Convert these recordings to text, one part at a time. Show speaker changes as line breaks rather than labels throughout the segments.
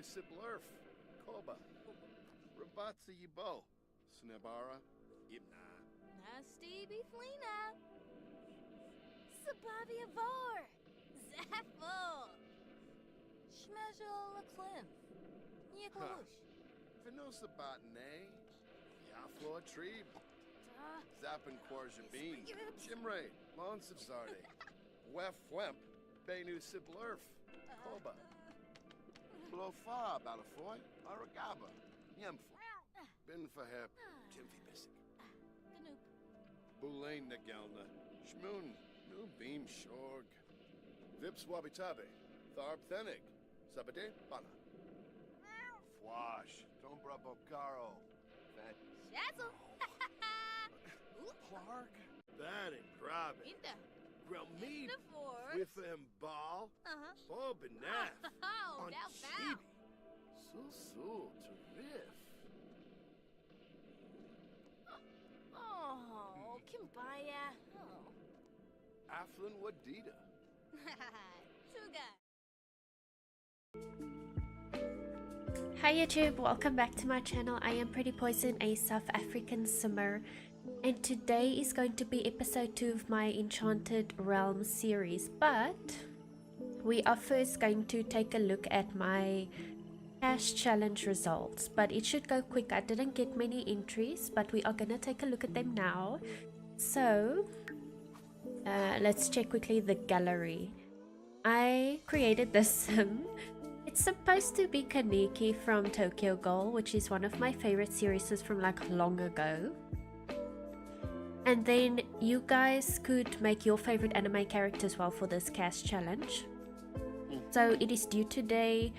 Siblurf, Koba, Rabatsa Yibo, Snebara, Ibna.
Nasty Beeflina. Sabavia Vor. Zaffle. Schmejel Klim. Yeklush.
Venosa Botane, Yaflo Trebe, Zappin Quarjabin, Jimray, Lons of Zarde, Wef Wemp, Benu Siblurf, Koba, Flofa, Balafoy, Aragaba, Yemfo, Binfahep, Jimfi Bissik, Bulain Nagelna, Shmoon, Nu Beam Shorg, Vips Wabitabe, Tharb Thenig, Sabade, Bana. Fwash, Dombra Bocaro, That.
Shazzle.
Clark, That and Grabbin.
Inda.
Grelmead,
The force.
with them ball, Bob and Nath,
Oh,
on
now
Chibi. So, to riff.
Oh, Kimbaya. Oh.
Aflin Wadida.
Suga.
Hi YouTube, welcome back to my channel. I am Pretty Poison, a South African simmer, and today is going to be episode 2 of my Enchanted Realm series, but we are first going to take a look at my CAS Challenge results, but it should go quick. I didn't get many entries, but we are gonna take a look at them now. So let's check quickly the gallery. I created this sim. It's supposed to be Kaneki from Tokyo Ghoul, which is one of my favorite series from like long ago. And then you guys could make your favorite anime character as well for this CAS challenge. So it is due today.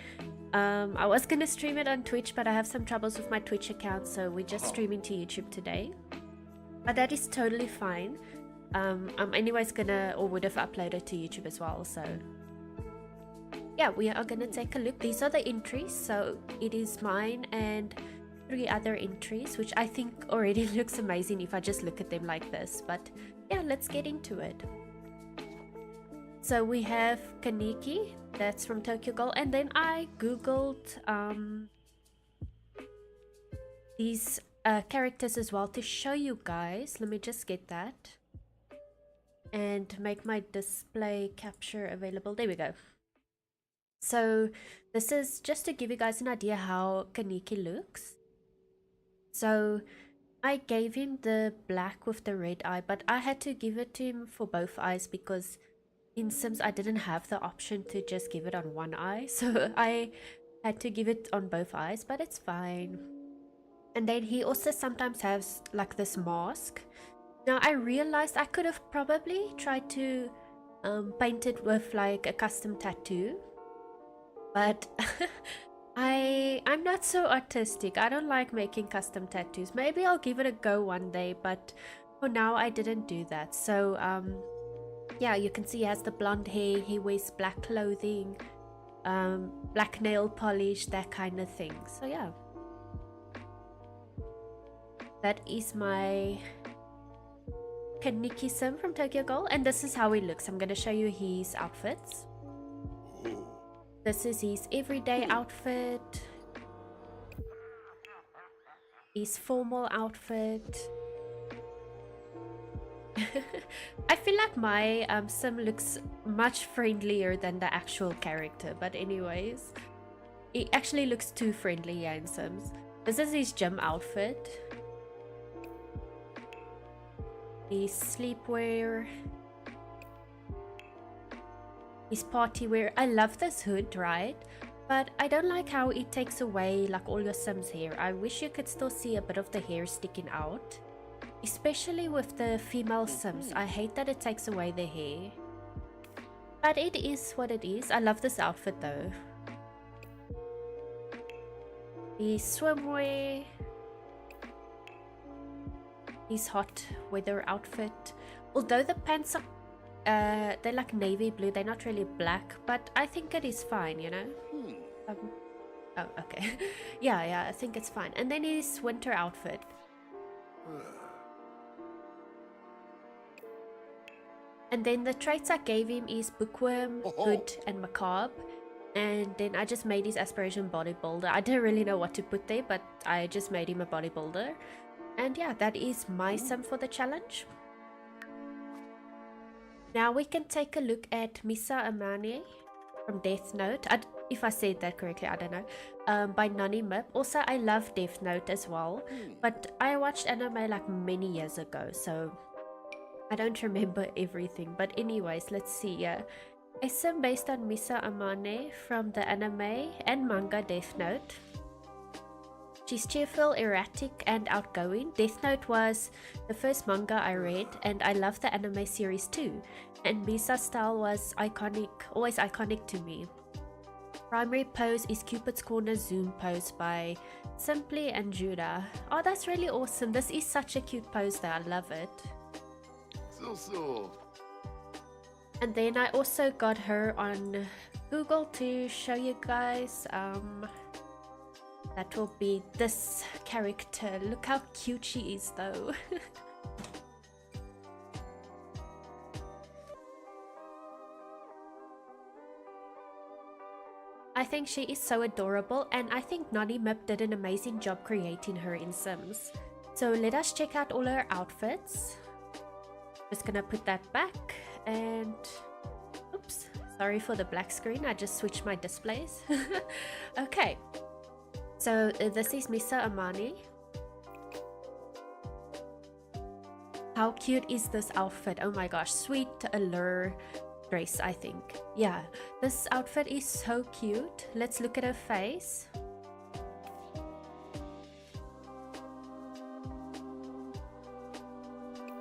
I was gonna stream it on Twitch, but I have some troubles with my Twitch account, so we're just streaming to YouTube today. But that is totally fine. I'm anyways gonna, or would have uploaded to YouTube as well, so yeah, we are gonna take a look. These are the entries, so it is mine and 3 other entries, which I think already looks amazing if I just look at them like this. But yeah, let's get into it. So we have Kaneki, that's from Tokyo Ghoul, and then I googled these characters as well to show you guys. Let me just get that and make my display capture available. There we go. So this is just to give you guys an idea how Kaneki looks. So I gave him the black with the red eye, but I had to give it to him for both eyes because in Sims I didn't have the option to just give it on one eye. So I had to give it on both eyes, but it's fine. And then he also sometimes has like this mask. Now I realized I could have probably tried to paint it with like a custom tattoo. But I'm not so artistic. I don't like making custom tattoos. Maybe I'll give it a go one day, but for now I didn't do that. So yeah, you can see he has the blonde hair, he wears black clothing, black nail polish, that kind of thing. So yeah, that is my Kaneki sim from Tokyo Ghoul, and this is how he looks. I'm going to show you his outfits. This is his everyday outfit, his formal outfit. I feel like my sim looks much friendlier than the actual character, but anyways, it actually looks too friendly, yeah, in Sims. This is his gym outfit, his sleepwear, his party wear. I love this hood, right? But I don't like how it takes away like all your Sims hair. I wish you could still see a bit of the hair sticking out, especially with the female Sims. I hate that it takes away the hair, but it is what it is. I love this outfit though. His swimwear, his hot weather outfit. Although the pants are they're like navy blue, they're not really black, but I think it is fine, you know. Oh, okay. yeah, I think it's fine. And then his winter outfit. And then the traits I gave him is bookworm, good, and macabre. And then I just made his aspiration bodybuilder. I didn't really know what to put there, but I just made him a bodybuilder. And yeah, that is my sum for the challenge. Now we can take a look at Misa Amane from Death Note. If I said that correctly, I don't know. By NonnyMip. Also, I love Death Note as well. But I watched anime like many years ago, so I don't remember everything. But anyways, let's see. A sim based on Misa Amane from the anime and manga Death Note. She's cheerful, erratic, and outgoing. Death Note was the first manga I read, and I love the anime series too. And Misa's style was iconic, always iconic to me. Primary pose is Cupid's Corner Zoom pose by Simply and Judah. Oh, that's really awesome. This is such a cute pose there. I love it.
So.
And then I also got her on Google to show you guys. That will be this character. Look how cute she is though. I think she is so adorable, and I think NonnyMip did an amazing job creating her in Sims. So let us check out all her outfits. Just gonna put that back. And oops, sorry for the black screen, I just switched my displays. Okay, so this is Misa Amane. How cute is this outfit? Oh my gosh, sweet allure dress, I think. Yeah, this outfit is so cute. Let's look at her face.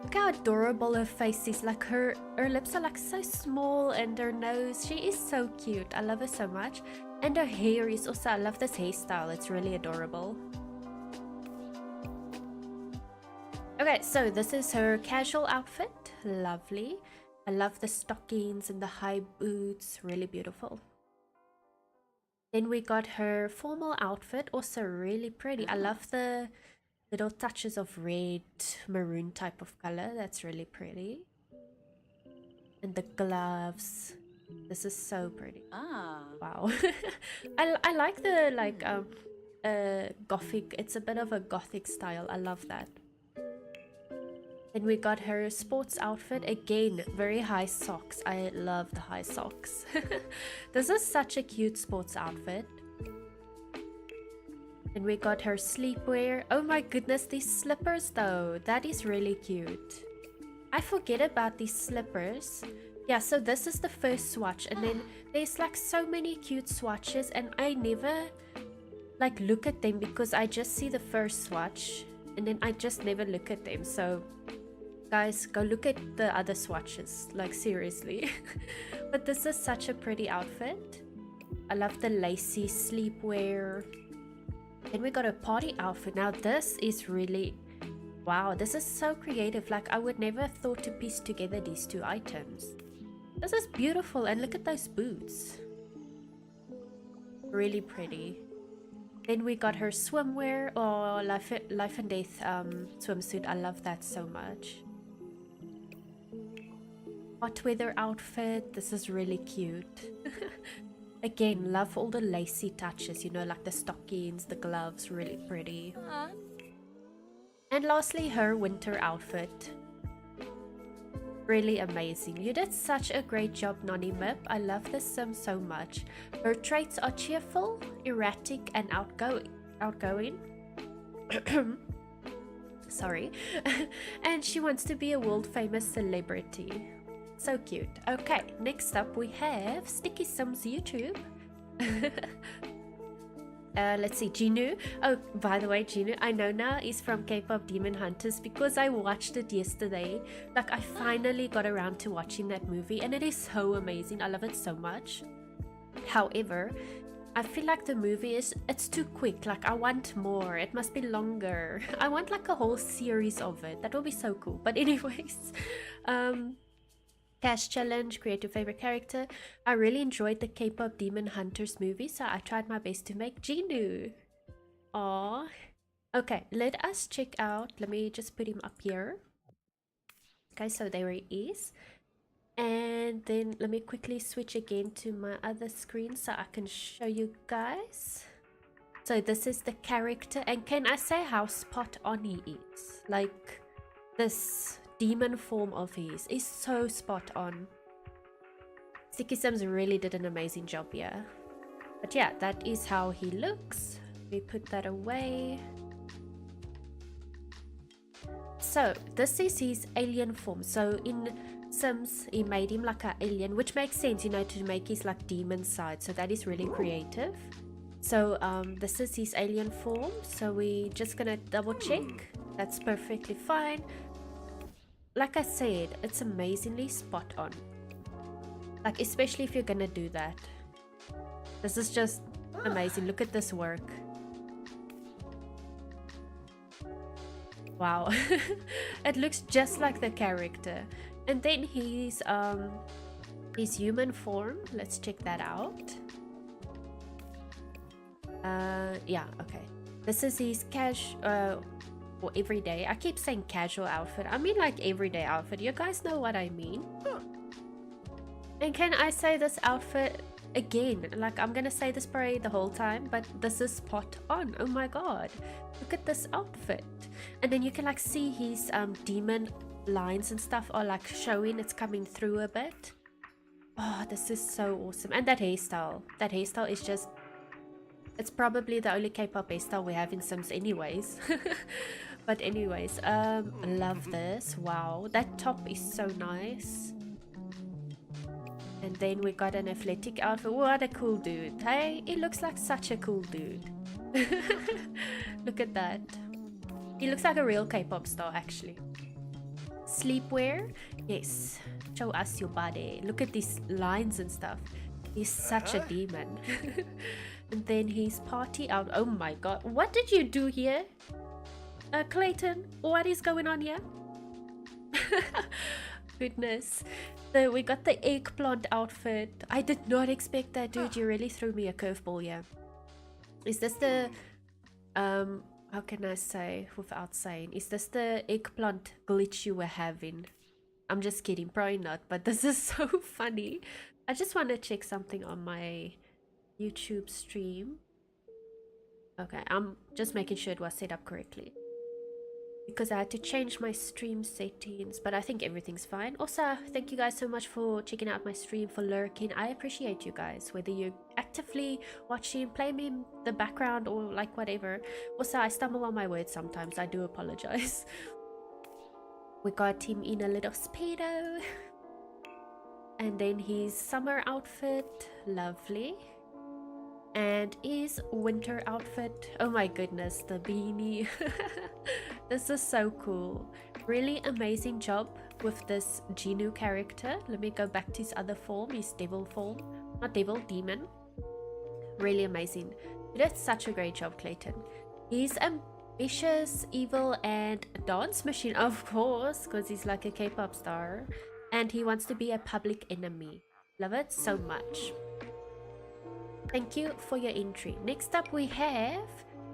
Look how adorable her face is. Like her lips are like so small, and her nose, she is so cute. I love her so much. And her hair is also, I love this hairstyle. It's really adorable. Okay, so this is her casual outfit. Lovely. I love the stockings and the high boots. Really beautiful. Then we got her formal outfit. Also really pretty. I love the little touches of red, maroon type of color. That's really pretty. And the gloves. This is so pretty. Wow. I like the gothic. It's a bit of a gothic style. I love that. Then we got her sports outfit. Again, very high socks. I love the high socks. This is such a cute sports outfit. And we got her sleepwear. Oh my goodness, these slippers though. That is really cute. I forget about these slippers. Yeah, so this is the first swatch, and then there's like so many cute swatches, and I never like look at them because I just see the first swatch and then I just never look at them. So guys, go look at the other swatches, like seriously. But this is such a pretty outfit. I love the lacy sleepwear. Then we got a party outfit. Now this is really, wow, this is so creative. Like I would never thought to piece together these two items. This is beautiful, and look at those boots. Really pretty. Then we got her swimwear, or life and death swimsuit. I love that so much. Hot weather outfit. This is really cute. Again, love all the lacy touches, you know, like the stockings, the gloves, really pretty. And lastly, her winter outfit. Really amazing. You did such a great job, NonnyMip. I love this sim so much. Her traits are cheerful, erratic, and outgoing. Sorry. And she wants to be a world famous celebrity. So cute. Okay, next up we have StickySimsYT. Let's see, Jinu. Oh, by the way, Jinu, I know now is from K-pop Demon Hunters because I watched it yesterday. Like, I finally got around to watching that movie, and it is so amazing. I love it so much. However, I feel like the movie it's too quick. Like, I want more. It must be longer. I want like a whole series of it. That would be so cool. But anyways, CAS Challenge, create your favorite character. I really enjoyed the K-pop Demon Hunters movie, so I tried my best to make Jinu. Aww. Okay, let us check out. Let me just put him up here. Okay, so there he is. And then let me quickly switch again to my other screen so I can show you guys. So this is the character, and can I say how spot on he is? Like, this demon form of his is so spot on. StickySims really did an amazing job here. But yeah, that is how he looks. We put that away. So this is his alien form. So in Sims, he made him like an alien, which makes sense, you know, to make his like demon side. So that is really creative. So this is his alien form. So we just gonna double check. That's perfectly fine. Like I said, it's amazingly spot on. Like, especially if you're gonna do that. This is just amazing. Look at this work. Wow. It looks just like the character. And then his human form. Let's check that out. Yeah, okay. This is his or everyday. I keep saying casual outfit. I mean like everyday outfit. You guys know what I mean. And can I say this outfit again? Like, I'm gonna say this probably the whole time, but this is spot on. Oh my god. Look at this outfit. And then you can like see his demon lines and stuff are like showing. It's coming through a bit. Oh, this is so awesome. And that hairstyle. That hairstyle is just... It's probably the only K-pop hairstyle we have in Sims anyways. But anyways, love this. Wow, that top is so nice. And then we got an athletic outfit. What a cool dude. Hey, he looks like such a cool dude. Look at that. He looks like a real K-pop star actually. Sleepwear. Yes. Show us your body. Look at these lines and stuff. He's such a demon. And then his party out. Oh my god. What did you do here? Clayton, what is going on here? Goodness. So we got the eggplant outfit. I did not expect that, dude. You really threw me a curveball here. Is this the how can I say without saying, is this the eggplant glitch you were having? I'm just kidding, probably not, but this is so funny. I just want to check something on my YouTube stream. Okay, I'm just making sure it was set up correctly, because I had to change my stream settings, but I think everything's fine. Also, thank you guys so much for checking out my stream, for lurking. I appreciate you guys, whether you're actively watching, play me in the background, or like whatever. Also, I stumble on my words sometimes. I do apologize. We got him in a little speedo. And then his summer outfit. Lovely. And his winter outfit. Oh my goodness, the beanie. This is so cool. Really amazing job with this Jinu character. Let me go back to his other form, his devil form. Not devil, demon. Really amazing. You did such a great job, Clayton. He's ambitious, evil, and a dance machine, of course, because he's like a K-pop star. And he wants to be a public enemy. Love it so much. Thank you for your entry. Next up we have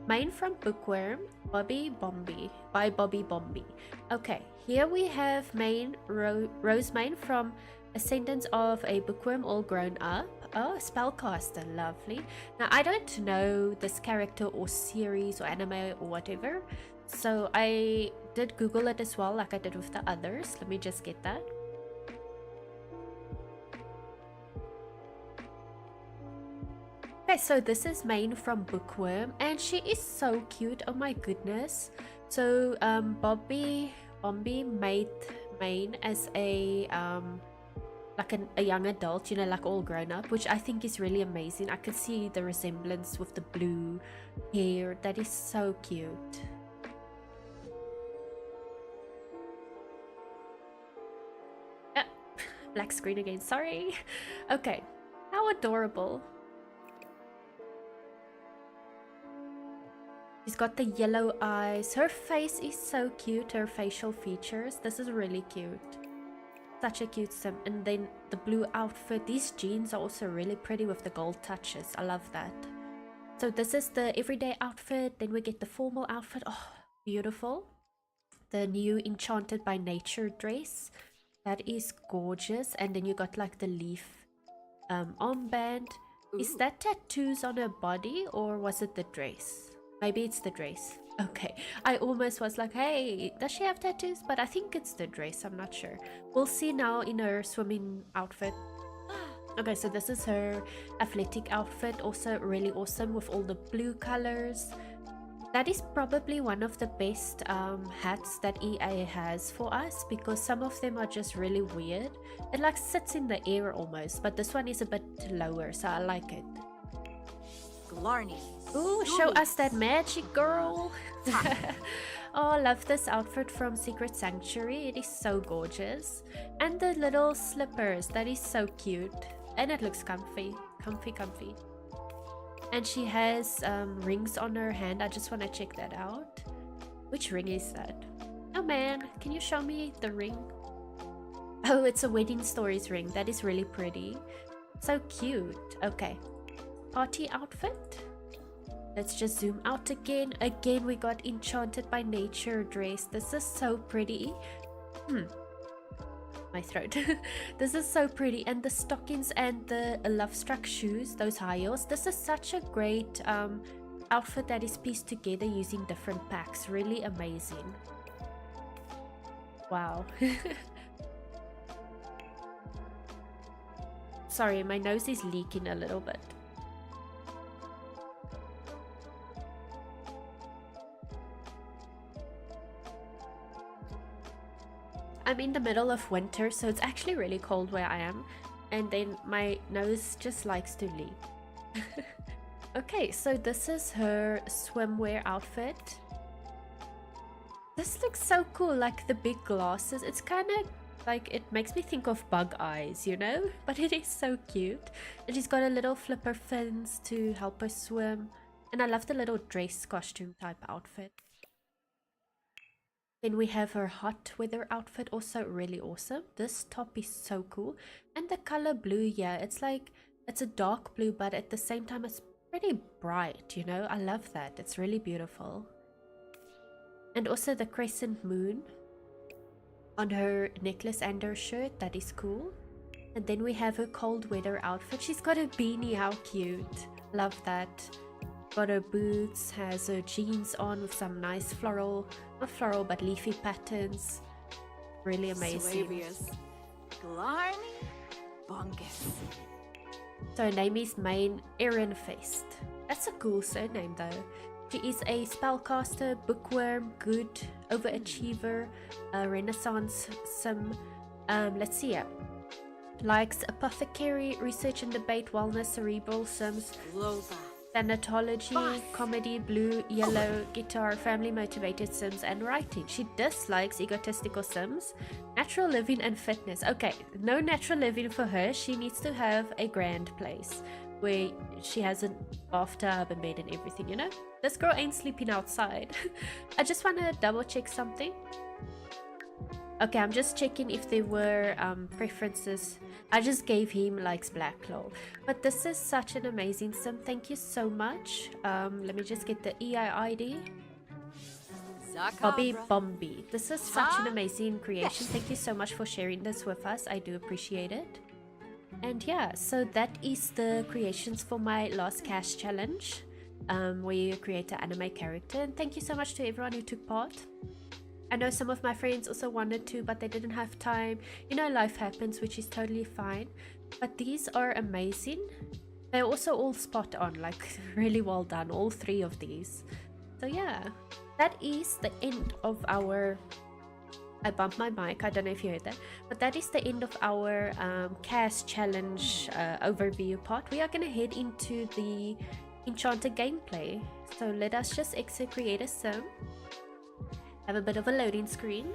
Mayn from Bookworm, BobbyBomby by BobbyBomby. Okay, here we have Mayn, Rose Mayn from Ascendants of a Bookworm All Grown Up. Oh, spellcaster, lovely. Now I don't know this character or series or anime or whatever, so I did Google it as well, like I did with the others. Let me just get that. Okay, so this is Mayn from Bookworm, and she is so cute. Oh my goodness. So BobbyBomby made Mayn as a like a young adult, you know, like all grown up, which I think is really amazing. I could see the resemblance with the blue hair. That is so cute. Black screen again, sorry. Okay, how adorable. She's got the yellow eyes. Her face is so cute, her facial features. This is really cute. Such a cute sim. And then the blue outfit. These jeans are also really pretty with the gold touches. I love that. So this is the everyday outfit. Then we get the formal outfit. Oh, beautiful. The new Enchanted by Nature dress. That is gorgeous. And then you got like the leaf armband. Is that tattoos on her body or was it the dress? Maybe it's the dress. Okay, I almost was like, hey, does she have tattoos? But I think it's the dress, I'm not sure. We'll see now in her swimming outfit. Okay, so this is her athletic outfit, also really awesome with all the blue colors. That is probably one of the best hats that EA has for us, because some of them are just really weird. It like sits in the air almost, but this one is a bit lower, so I like it.
Glarney.
Ooh, show us that magic, girl. Oh, I love this outfit from Secret Sanctuary. It is so gorgeous. And the little slippers, that is so cute. And it looks comfy. Comfy. And she has rings on her hand. I just want to check that out. Which ring is that? Oh man, can you show me the ring? Oh, it's a Wedding Stories ring. That is really pretty. So cute. Okay. Party outfit. Let's just zoom out again. Again, we got Enchanted by Nature dress. This is so pretty. My throat. This is so pretty. And the stockings and the love struck shoes, those high heels. This is such a great outfit that is pieced together using different packs. Really amazing. Wow. Sorry, my nose is leaking a little bit. I'm in the middle of winter, so it's actually really cold where I am, and then my nose just likes to leak. Okay, so this is her swimwear outfit. This looks so cool, like the big glasses. It's kind of like, it makes me think of bug eyes, you know? But it is so cute. And she's got a little flipper fins to help her swim. And I love the little dress costume type outfit. Then we have her hot weather outfit, also really awesome. This top is so cool. And the color blue, yeah, it's like, it's a dark blue, but at the same time it's pretty bright, you know? I love that. It's really beautiful. And also the crescent moon on her necklace and her shirt. That is cool. And then we have her cold weather outfit. She's got a beanie. How cute. Love that. Got her boots, has her jeans on with some nice floral, not floral, but leafy patterns. Really amazing. So her name is Mayn Fest. That's a cool surname though. She is a spellcaster, bookworm, good, overachiever, a renaissance sim. Let's see here. Likes apothecary, research and debate, wellness, cerebral sims, thanatology, comedy, blue, yellow, guitar, family motivated sims, and writing. She dislikes egotistical sims, natural living and fitness. Okay, no natural living for her. She needs to have a grand place where she has a bathtub and bed and everything, you know? This girl ain't sleeping outside. I just want to double check something. Okay, I'm just checking if there were preferences. I just gave him likes black lol. But this is such an amazing sim. Thank you so much. Let me just get the EI ID. BobbyBomby. This is such an amazing creation. Thank you so much for sharing this with us. I do appreciate it. And yeah, so that is the creations for my last CAS challenge, where you create an anime character. And thank you so much to everyone who took part. I know some of my friends also wanted to, but they didn't have time. You know, life happens, which is totally fine. But these are amazing. They're also all spot on, like really well done, all three of these. So yeah, that is the end of our... I bumped my mic, I don't know if you heard that. But that is the end of our CAS challenge overview part. We are going to head into the Enchanted gameplay. So let us just exit create a sim. Have a bit of a loading screen.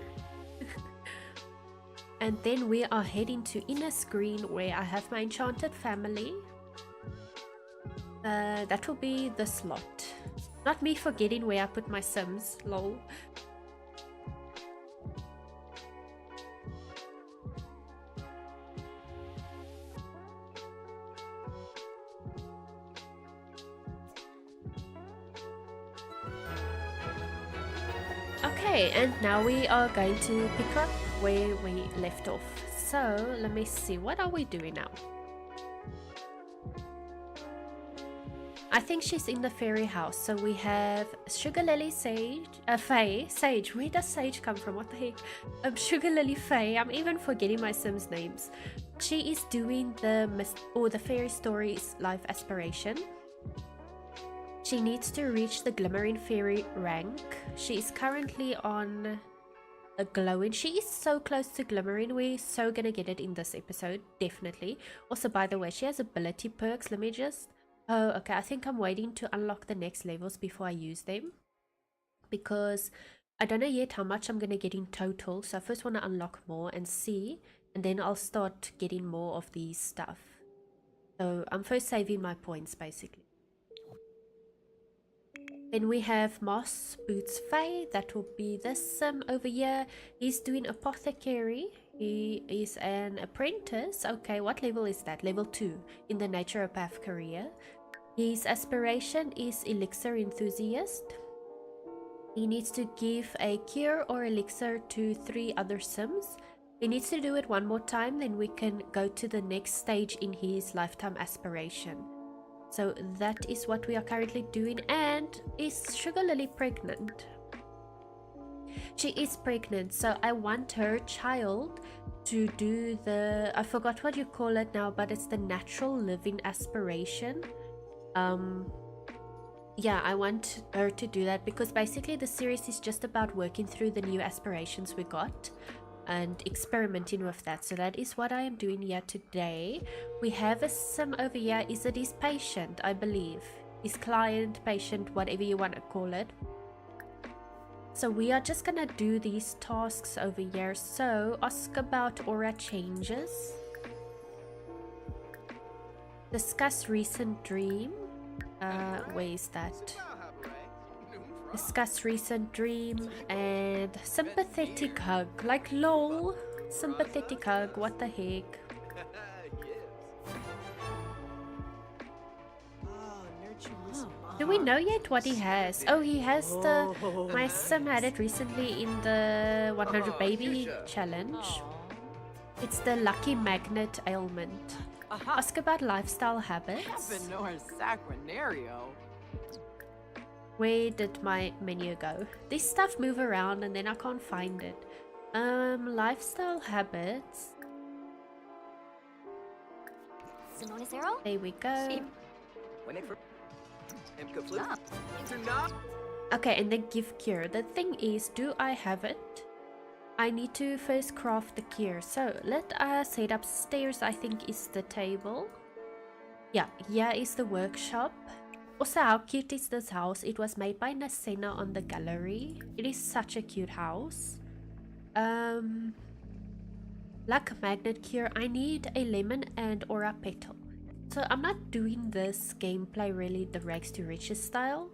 And then we are heading to inner screen where I have my enchanted family. That will be the slot. Not me forgetting where I put my sims, lol. Okay, Okay, and now we are going to pick up where we left off. So let me see, what are we doing now? I think she's in the fairy house. So we have Sugar Lily, Sage, Faye, Sage. Where does Sage come from? What the heck? Sugar Lily, Faye. I'm even forgetting my Sims names. She is doing the fairy stories life aspiration. She needs to reach the glimmering fairy rank. She is currently on a glowing. She is so close to glimmering. We're so gonna get it in this episode, definitely. Also, by the way, she has ability perks. Let me just... Oh, okay. I think I'm waiting to unlock the next levels before I use them, because I don't know yet how much I'm gonna get in total. So I first want to unlock more and see, and then I'll start getting more of these stuff. So I'm first saving my points, basically. Then we have Moss Boots Faye. That will be this sim over here. He's doing apothecary. He is an apprentice. Okay, what level is that? Level 2 in the naturopath career. His aspiration is elixir enthusiast. He needs to give a cure or elixir to 3 other sims. He needs to do it one more time, then we can go to the next stage in his lifetime aspiration. So that is what we are currently doing. And is Sugar Lily pregnant? She is pregnant, so I want her child to do the... I forgot what you call it now, but it's the natural living aspiration. Yeah, I want her to do that, because basically the series is just about working through the new aspirations we got and experimenting with that. So that is what I am doing here today. We have a sim over here. Is it his patient, I believe? His client, patient, whatever you want to call it. So we are just gonna do these tasks over here. So ask about aura changes. Discuss recent dream. Where is that? Discuss recent dream. And sympathetic hug. Like lol. Sympathetic hug. What the heck? Do we know yet what he has? Oh, he has the... My sim had it recently in the 100 Baby Challenge. It's the Lucky Magnet ailment. Ask about lifestyle habits. Where did my menu go? This stuff move around and then I can't find it. Lifestyle habits. There we go. Okay, and then give cure. The thing is, do I have it? I need to first craft the cure. So let us head upstairs. I think is the table. Yeah, here is the workshop. Also, how cute is this house? It was made by Nasena on the gallery. It is such a cute house. Luck magnet cure. I need a lemon and aura petal. So I'm not doing this gameplay really the rags to riches style.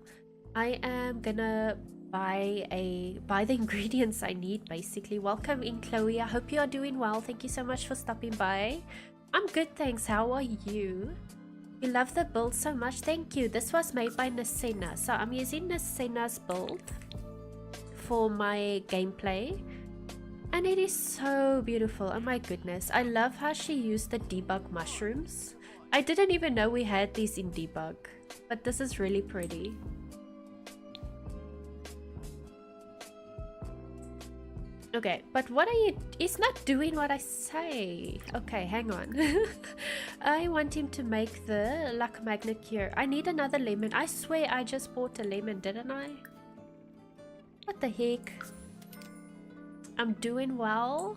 I am gonna buy the ingredients I need basically. Welcome in, Chloe. I hope you are doing well. Thank you so much for stopping by. I'm good, thanks. How are you? You love the build so much. Thank you. This was made by Nasena. So I'm using Nasena's build for my gameplay. And it is so beautiful. Oh my goodness. I love how she used the debug mushrooms. I didn't even know we had these in debug, but this is really pretty. Okay, but what are you... He's not doing what I say. Okay, hang on. I want him to make the luck magnet cure. I need another lemon. I swear I just bought a lemon, didn't I? What the heck? I'm doing well.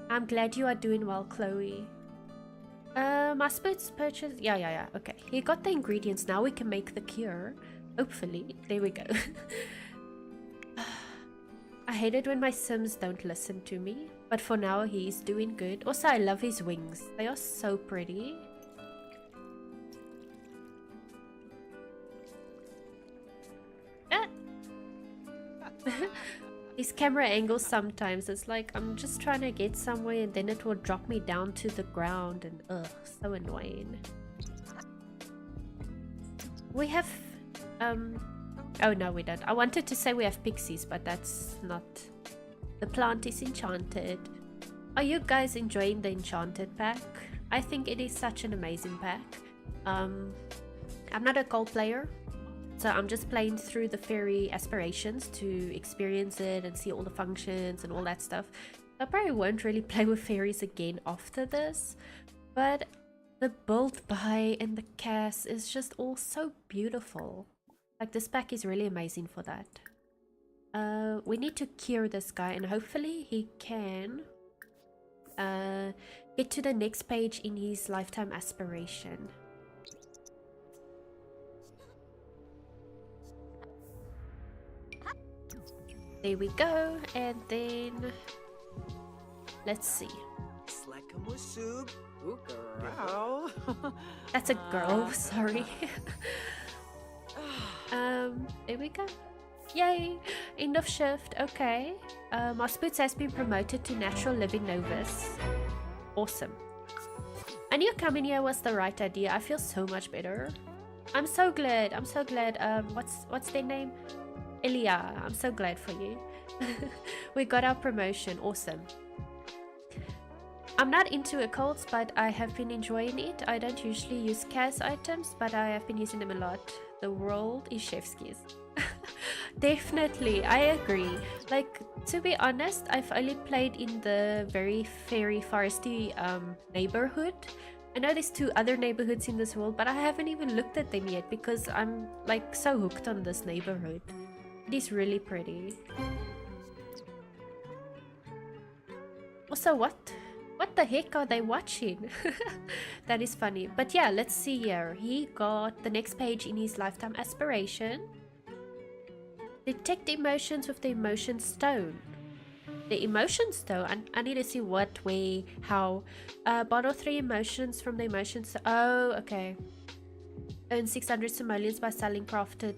I'm glad you are doing well, Chloe. My spirits purchase. Yeah. Okay, he got the ingredients. Now we can make the cure. Hopefully. There we go. I hate it when my sims don't listen to me, but for now he's doing good. Also, I love his wings. They are so pretty. Ah. These camera angles sometimes, it's like I'm just trying to get somewhere and then it will drop me down to the ground and ugh, so annoying. We have Oh no, we don't. I wanted to say we have pixies, but that's not. The plant is enchanted. Are you guys enjoying the enchanted pack? I think it is such an amazing pack. I'm not a gold player, so I'm just playing through the fairy aspirations to experience it and see all the functions and all that stuff. I probably won't really play with fairies again after this, but the build buy and the CAS is just all so beautiful. Like, this pack is really amazing for that. We need to cure this guy, and hopefully he can get to the next page in his lifetime aspiration. There we go, and then let's see. That's a girl, sorry. There we go. Yay! End of shift. Okay. Our Spoots has been promoted to Natural Living Novice. Awesome. I knew coming here was the right idea. I feel so much better. I'm so glad. I'm so glad. What's their name? Elia. I'm so glad for you. We got our promotion. Awesome. I'm not into occults, but I have been enjoying it. I don't usually use CAS items, but I have been using them a lot. The world is chef's kiss. Definitely, I agree. Like, to be honest, I've only played in the very fairy foresty neighborhood. I know there's 2 other neighborhoods in this world, but I haven't even looked at them yet because I'm like so hooked on this neighborhood. It is really pretty. Also, what the heck are they watching? That is funny. But yeah, let's see here. He got the next page in his lifetime aspiration. Detect emotions with the emotion stone. The emotion stone? I need to see what, way, how. Bottle 3 emotions from the emotion stone. Oh, okay. Earn 600 simoleons by selling crafted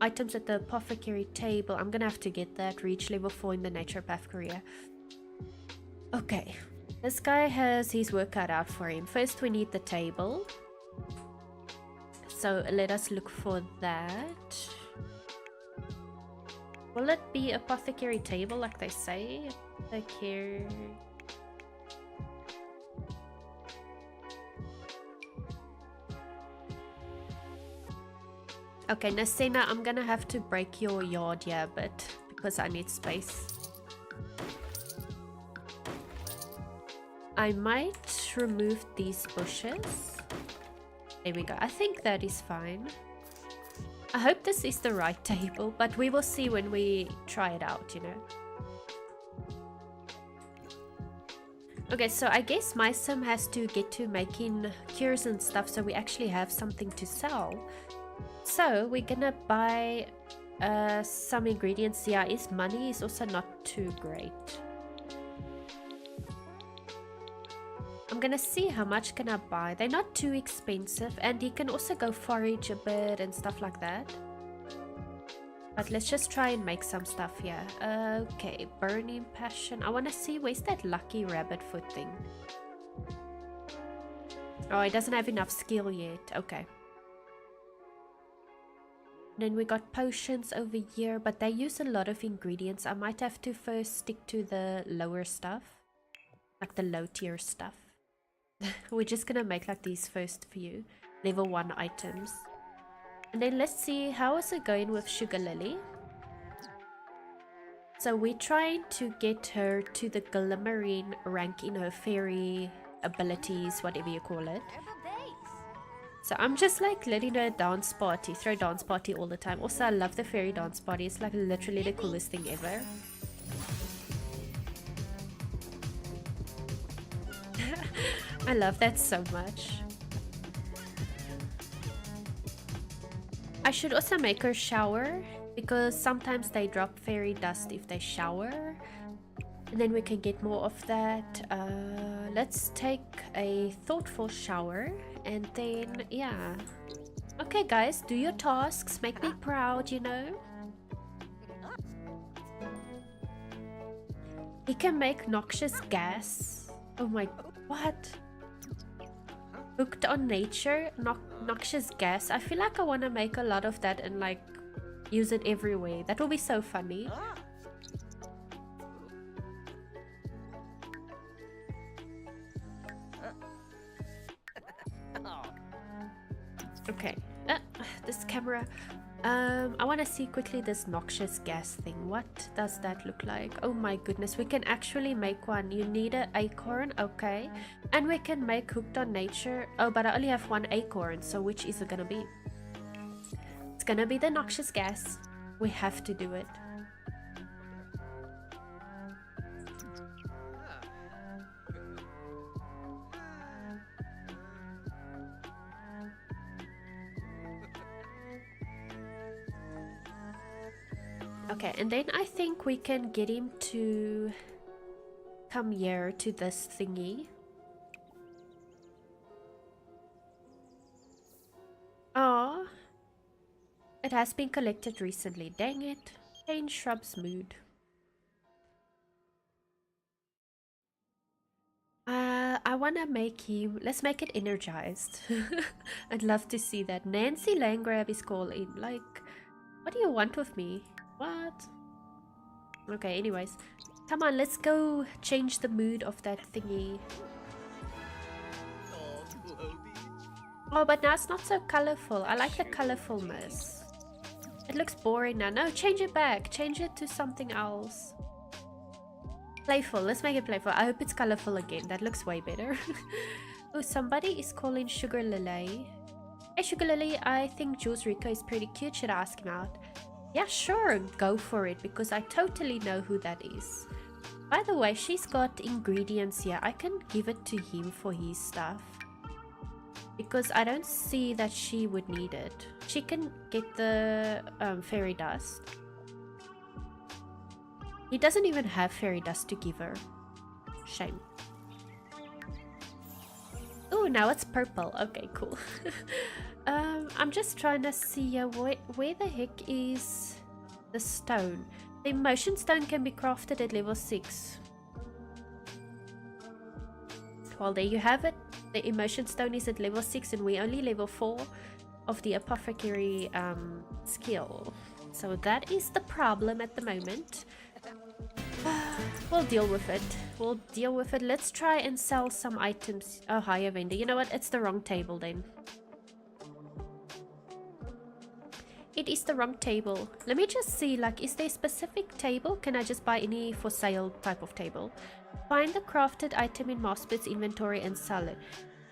items at the apothecary table. I'm gonna have to get that. Reach level 4 in the naturopath career. Okay. This guy has his work cut out for him. First we need the table. So let us look for that. Will it be apothecary table like they say? Apothecary. Okay, Nasena, I'm gonna have to break your yard here a bit because I need space. I might remove these bushes. There we go. I think that is fine. I hope this is the right table, but we will see when we try it out, you know. Okay, so I guess my sim has to get to making cures and stuff so we actually have something to sell. So we're gonna buy some ingredients. Yeah, his money is also not too great. I'm gonna see how much can I buy. They're not too expensive, and he can also go forage a bit and stuff like that. But let's just try and make some stuff here. Okay, burning passion. I want to see, where's that lucky rabbit foot thing? Oh, he doesn't have enough skill yet. Okay. Then we got potions over here, but they use a lot of ingredients. I might have to first stick to the lower stuff, like the low tier stuff. We're just gonna make like these first few level 1 items. And then let's see, how is it going with Sugar Lily? So we're trying to get her to the glimmering rank in her fairy abilities, whatever you call it. So I'm just like letting her dance party, throw dance party all the time. Also, I love the fairy dance party. It's like literally the coolest thing ever. I love that so much. I should also make her shower, because sometimes they drop fairy dust if they shower. And then we can get more of that. Let's take a thoughtful shower, and then, yeah. Okay guys, do your tasks, make me proud, you know. He can make noxious gas. Oh my, what? Hooked on nature, noxious gas. I feel like I want to make a lot of that and like use it everywhere. That will be so funny. Okay, this camera. I want to see quickly this noxious gas thing. What does that look like? Oh my goodness, we can actually make one. You need an acorn, okay. And we can make hooked on nature. Oh, but I only have one acorn, so which is it gonna be? It's gonna be the noxious gas. We have to do it. Okay, and then I think we can get him to come here to this thingy. Oh, it has been collected recently. Dang it. Change shrub's mood. I want to make him... Let's make it energized. I'd love to see that. Nancy Landgrab is calling. Like, what do you want with me? What? Okay, anyways. Come on, let's go change the mood of that thingy. Oh, but now it's not so colorful. I like the colorfulness. It looks boring now. No, change it back. Change it to something else. Playful. Let's make it playful. I hope it's colorful again. That looks way better. Oh, somebody is calling Sugar Lily. Hey, Sugar Lily. I think Jules Rico is pretty cute. Should I ask him out? Yeah, sure, go for it, because I totally know who that is. By the way, she's got ingredients here. I can give it to him for his stuff, because I don't see that she would need it. She can get the fairy dust. He doesn't even have fairy dust to give her. Shame. Oh, now it's purple. Okay, cool. I'm just trying to see where the heck is the stone. The emotion stone can be crafted at level 6. Well, there you have it. The emotion stone is at level 6 and we're only level 4 of the apothecary skill. So that is the problem at the moment. We'll deal with it. We'll deal with it. Let's try and sell some items. Oh, higher vendor. You know what? It's the wrong table then. It is the wrong table. Let me just see, like, is there a specific table? Can I just buy any for sale type of table? Find the crafted item in Mospit's inventory and sell it.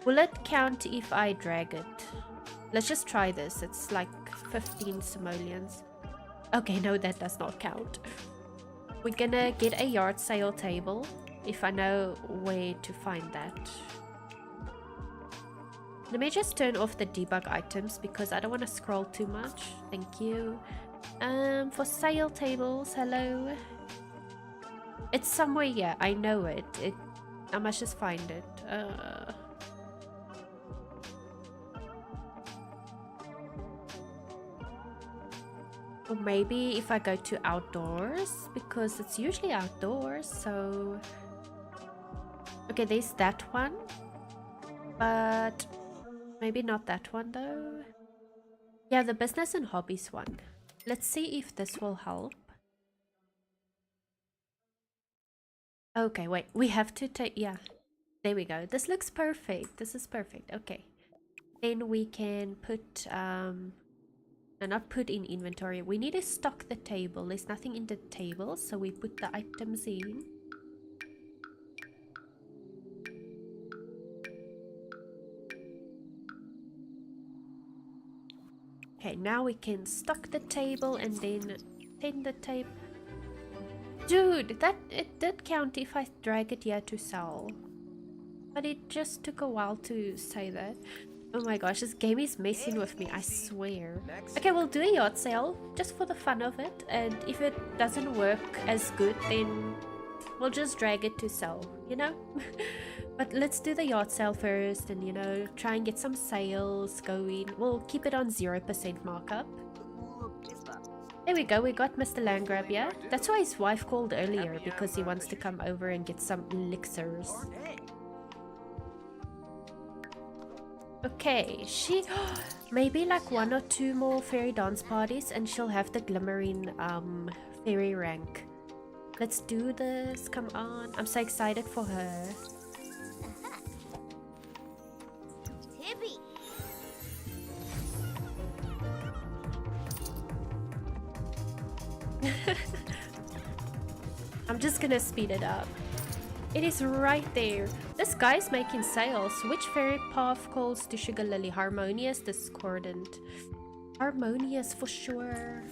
Will it count if I drag it? Let's just try this. It's like 15 simoleons. Okay, no, that does not count. We're gonna get a yard sale table if I know where to find that. Let me just turn off the debug items because I don't want to scroll too much. Thank you. For sale tables, hello. It's somewhere here. I know it. I must just find it. Or maybe if I go to outdoors, because it's usually outdoors, so... Okay, there's that one. But... maybe not that one though. Yeah, the business and hobbies one. Let's see if this will help. Okay, wait. We have to take... yeah. There we go. This looks perfect. This is perfect. Okay. Then we can put... no, not put in inventory. We need to stock the table. There's nothing in the table, so we put the items in. Okay, now we can stock the table and then tend the table. Dude, it did count if I drag it here to sell. But it just took a while to say that. Oh my gosh, this game is messing with me, I swear. Okay, we'll do a yard sale just for the fun of it. And if it doesn't work as good, then we'll just drag it to sell, you know? But let's do the yard sale first and, you know, try and get some sales going. We'll keep it on 0% markup. There we go, we got Mr. Landgrab here. That's why his wife called earlier, because he wants to come over and get some elixirs. Okay, Maybe like 1 or 2 more fairy dance parties and she'll have the glimmering fairy rank. Let's do this, come on. I'm so excited for her.
Tibby.
I'm just gonna speed it up. It is right there. This guy's making sales. Which fairy path calls to Sugar Lily? Harmonious, discordant. Harmonious for sure.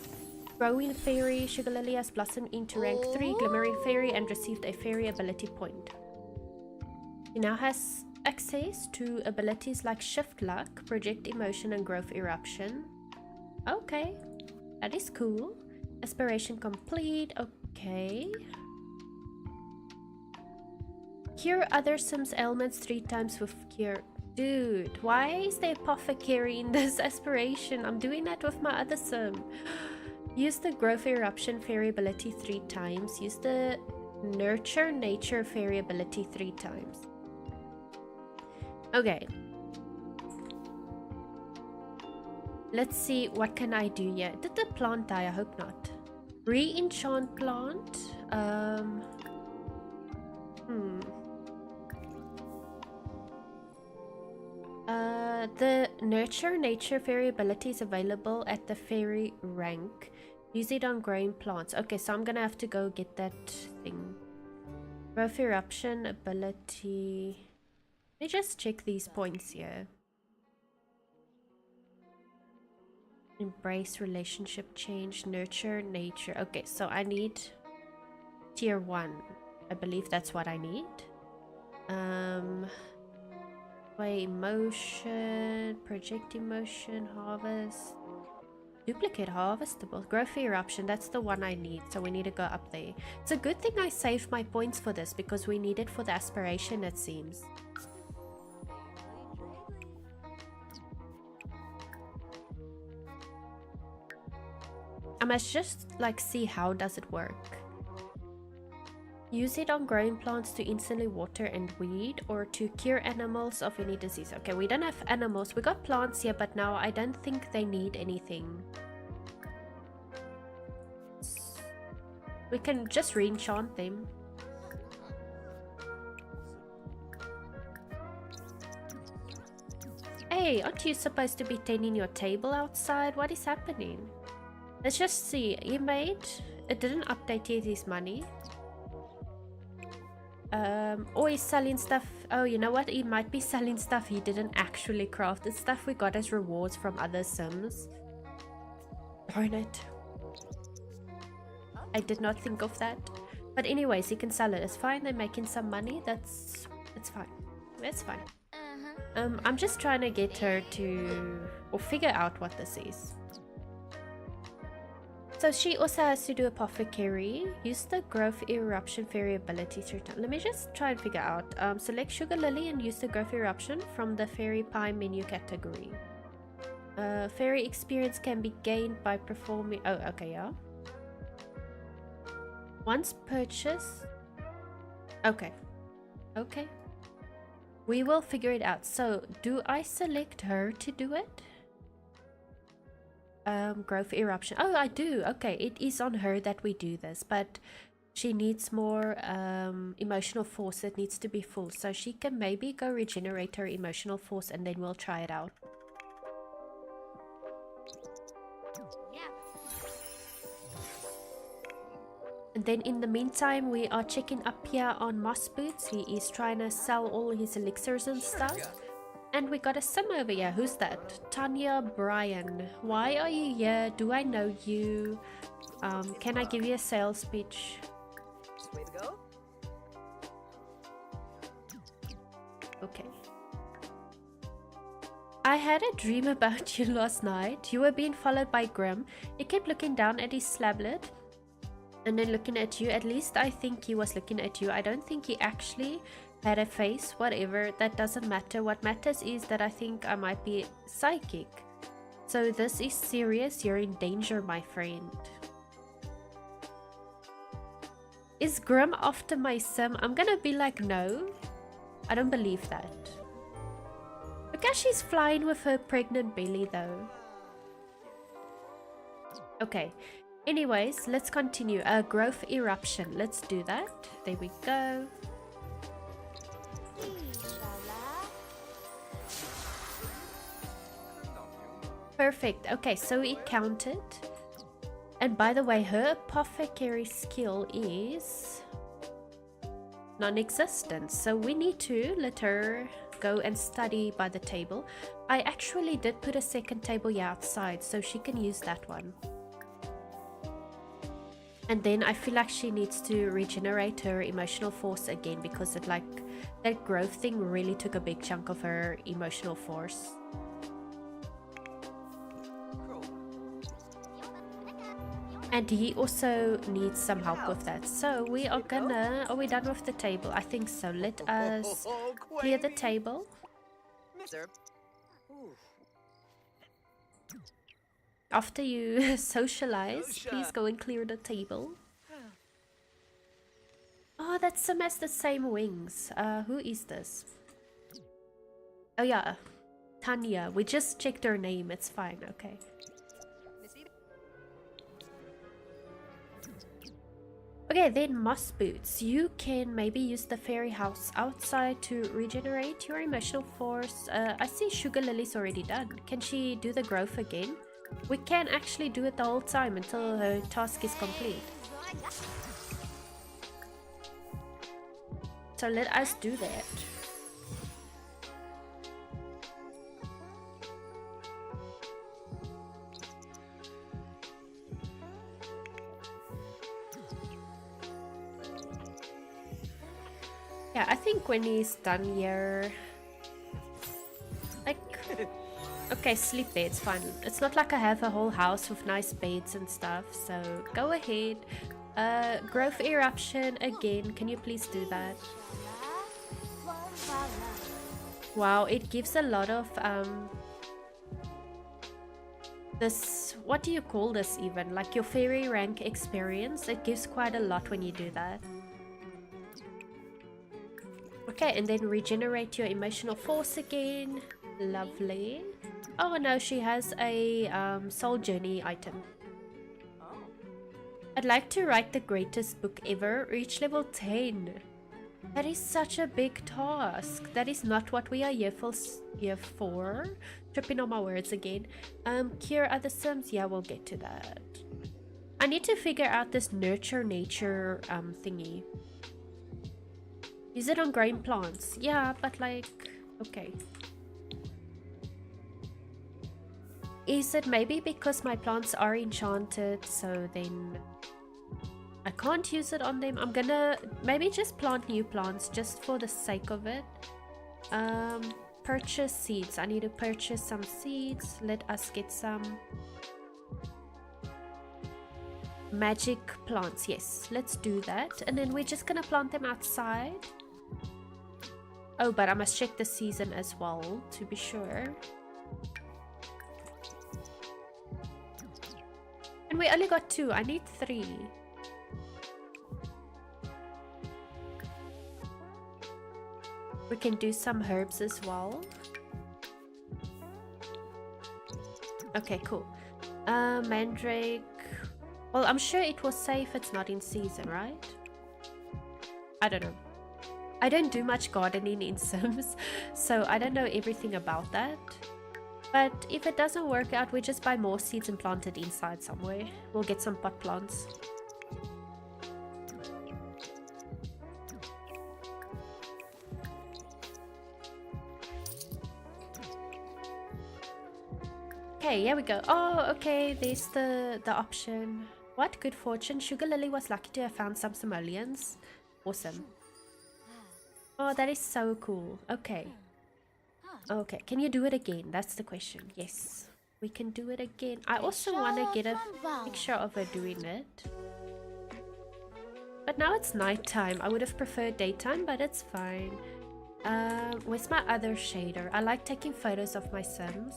Growing fairy. Sugar Lily has blossomed into rank 3 glimmering fairy and received a fairy ability point. He now has access to abilities like shift luck, project emotion, and growth eruption. Okay, that is cool. Aspiration complete. Okay. Cure other Sims ailments 3 times with cure. Dude, why is there apothecary in this aspiration? I'm doing that with my other Sim. Use the growth eruption fairy ability 3 times. Use the nurture nature fairy ability 3 times. Okay. Let's see, what can I do here? Did the plant die? I hope not. Re-enchant plant. The nurture nature fairy ability is available at the fairy rank. Use it on growing plants. Okay, so I'm gonna have to go get that thing. Growth eruption ability. Let me just check these points here. Embrace relationship change, nurture nature. Okay, so I need tier 1. I believe that's what I need. Play emotion, project emotion, harvest, duplicate harvestable, growth eruption. That's the one I need, so we need to go up there. It's a good thing I saved my points for this because we need it for the aspiration, it seems. I must just like see how does it work. Use it on growing plants to instantly water and weed or to cure animals of any disease. Okay, we don't have animals. We got plants here, but now I don't think they need anything. We can just re-enchant them. Hey, aren't you supposed to be tending your table outside? What is happening? Let's just see. He made... It didn't update yet his money. Or he's selling stuff. Oh, you know what? He might be selling stuff he didn't actually craft. It's stuff we got as rewards from other Sims. Darn it. I did not think of that. But anyways, he can sell it. It's fine. They're making some money. It's fine. It's fine. I'm just trying to get her to... or figure out what this is. So she also has to do apothecary. Use the growth eruption fairy ability 3 times. Let me just try and figure out. Select Sugar Lily and use the growth eruption from the fairy pie menu category. Fairy experience can be gained by performing... Oh, okay, yeah. Once purchased... Okay. Okay. We will figure it out. So, do I select her to do it? Growth eruption. Oh, I do. Okay, it is on her that we do this, but she needs more emotional force. It needs to be full, so she can maybe go regenerate her emotional force and then we'll try it out.
Yeah.
And then in the meantime, we are checking up here on Moss Boots. He is trying to sell all his elixirs and stuff. And we got a Sim over here. Who's that? Tanya Bryan. Why are you here? Do I know you? Can I give you a sales pitch?
Way to go.
Okay. I had a dream about you last night. You were being followed by Grim. He kept looking down at his slablet and then looking at you. At least I think he was looking at you. I don't think he actually had a face. Whatever, that doesn't matter. What matters is that I think I might be psychic. So this is serious. You're in danger, my friend. Is Grim after my Sim? I'm gonna be like, no, I don't believe that. Look as she's flying with her pregnant belly though. Okay. Anyways, let's continue. Growth eruption. Let's do that. There we go. Perfect. Okay, so it counted. And by the way, her apothecary skill is non-existent. So we need to let her go and study by the table. I actually did put a second table here outside, so she can use that one. And then I feel like she needs to regenerate her emotional force again, because it, like, that growth thing really took a big chunk of her emotional force. And he also needs some help with that. So we are gonna... Are we done with the table? I think so. Let us clear the table. After you socialize, please go and clear the table. Oh, that Sim has the same wings. Who is this? Oh yeah, Tanya. We just checked her name. It's fine. Okay. Okay, then moss boots. You can maybe use the fairy house outside to regenerate your emotional force. I see Sugar Lily's already done. Can she do the growth again? We can actually do it the whole time until her task is complete. So let us do that. Yeah, I think when he's done here, like, okay, sleep bed's fine. It's not like I have a whole house with nice beds and stuff, so go ahead. Growth eruption again, can you please do that? Wow, it gives a lot of, this, what do you call this even? Like your fairy rank experience, it gives quite a lot when you do that. Okay, and then regenerate your emotional force again. Lovely. Oh no, she has a soul journey item. I'd like to write the greatest book ever, reach level 10. That is such a big task. That is not what we are here for. Tripping on my words again. Cure other sims? Yeah, we'll get to that. I need to figure out this nurture nature thingy. Use it on growing plants. Yeah, but like, okay. Is it maybe because my plants are enchanted, so then I can't use it on them? I'm gonna maybe just plant new plants just for the sake of it. Purchase seeds. I need to purchase some seeds. Let us get some magic plants. Yes, let's do that. And then we're just gonna plant them outside. Oh, but I must check the season as well to be sure. And we only got 2. I need 3. We can do some herbs as well. Okay, cool. Mandrake. Well, I'm sure it was safe. It's not in season, right? I don't know. I don't do much gardening in Sims, so I don't know everything about that. But if it doesn't work out, we just buy more seeds and plant it inside somewhere. We'll get some pot plants. Okay, here we go. Oh, okay, there's the option. What good fortune. Sugar Lily was lucky to have found some simoleons. Awesome. Oh, that is so cool. Okay. Okay, can you do it again? That's the question. Yes, we can do it again. I also want to get a picture of her doing it. But now it's nighttime. I would have preferred daytime, but it's fine. Where's my other shader? I like taking photos of my Sims.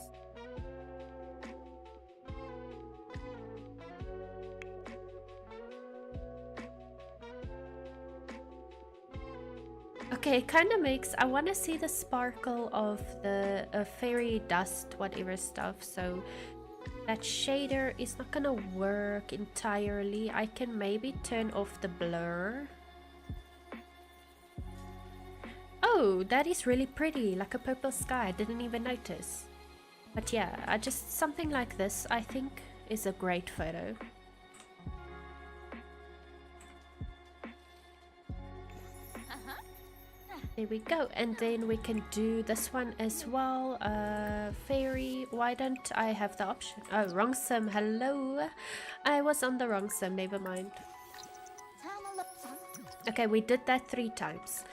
Okay, it kind of makes... I want to see the sparkle of the fairy dust, whatever stuff. So that shader is not going to work entirely. I can maybe turn off the blur. Oh, that is really pretty. Like a purple sky. I didn't even notice. But yeah, something like this, I think, is a great photo. There we go, and then we can do this one as well. Fairy, why don't I have the option? Oh, wrong sim, hello. I was on the wrong sim, never mind. Okay, we did that 3 times.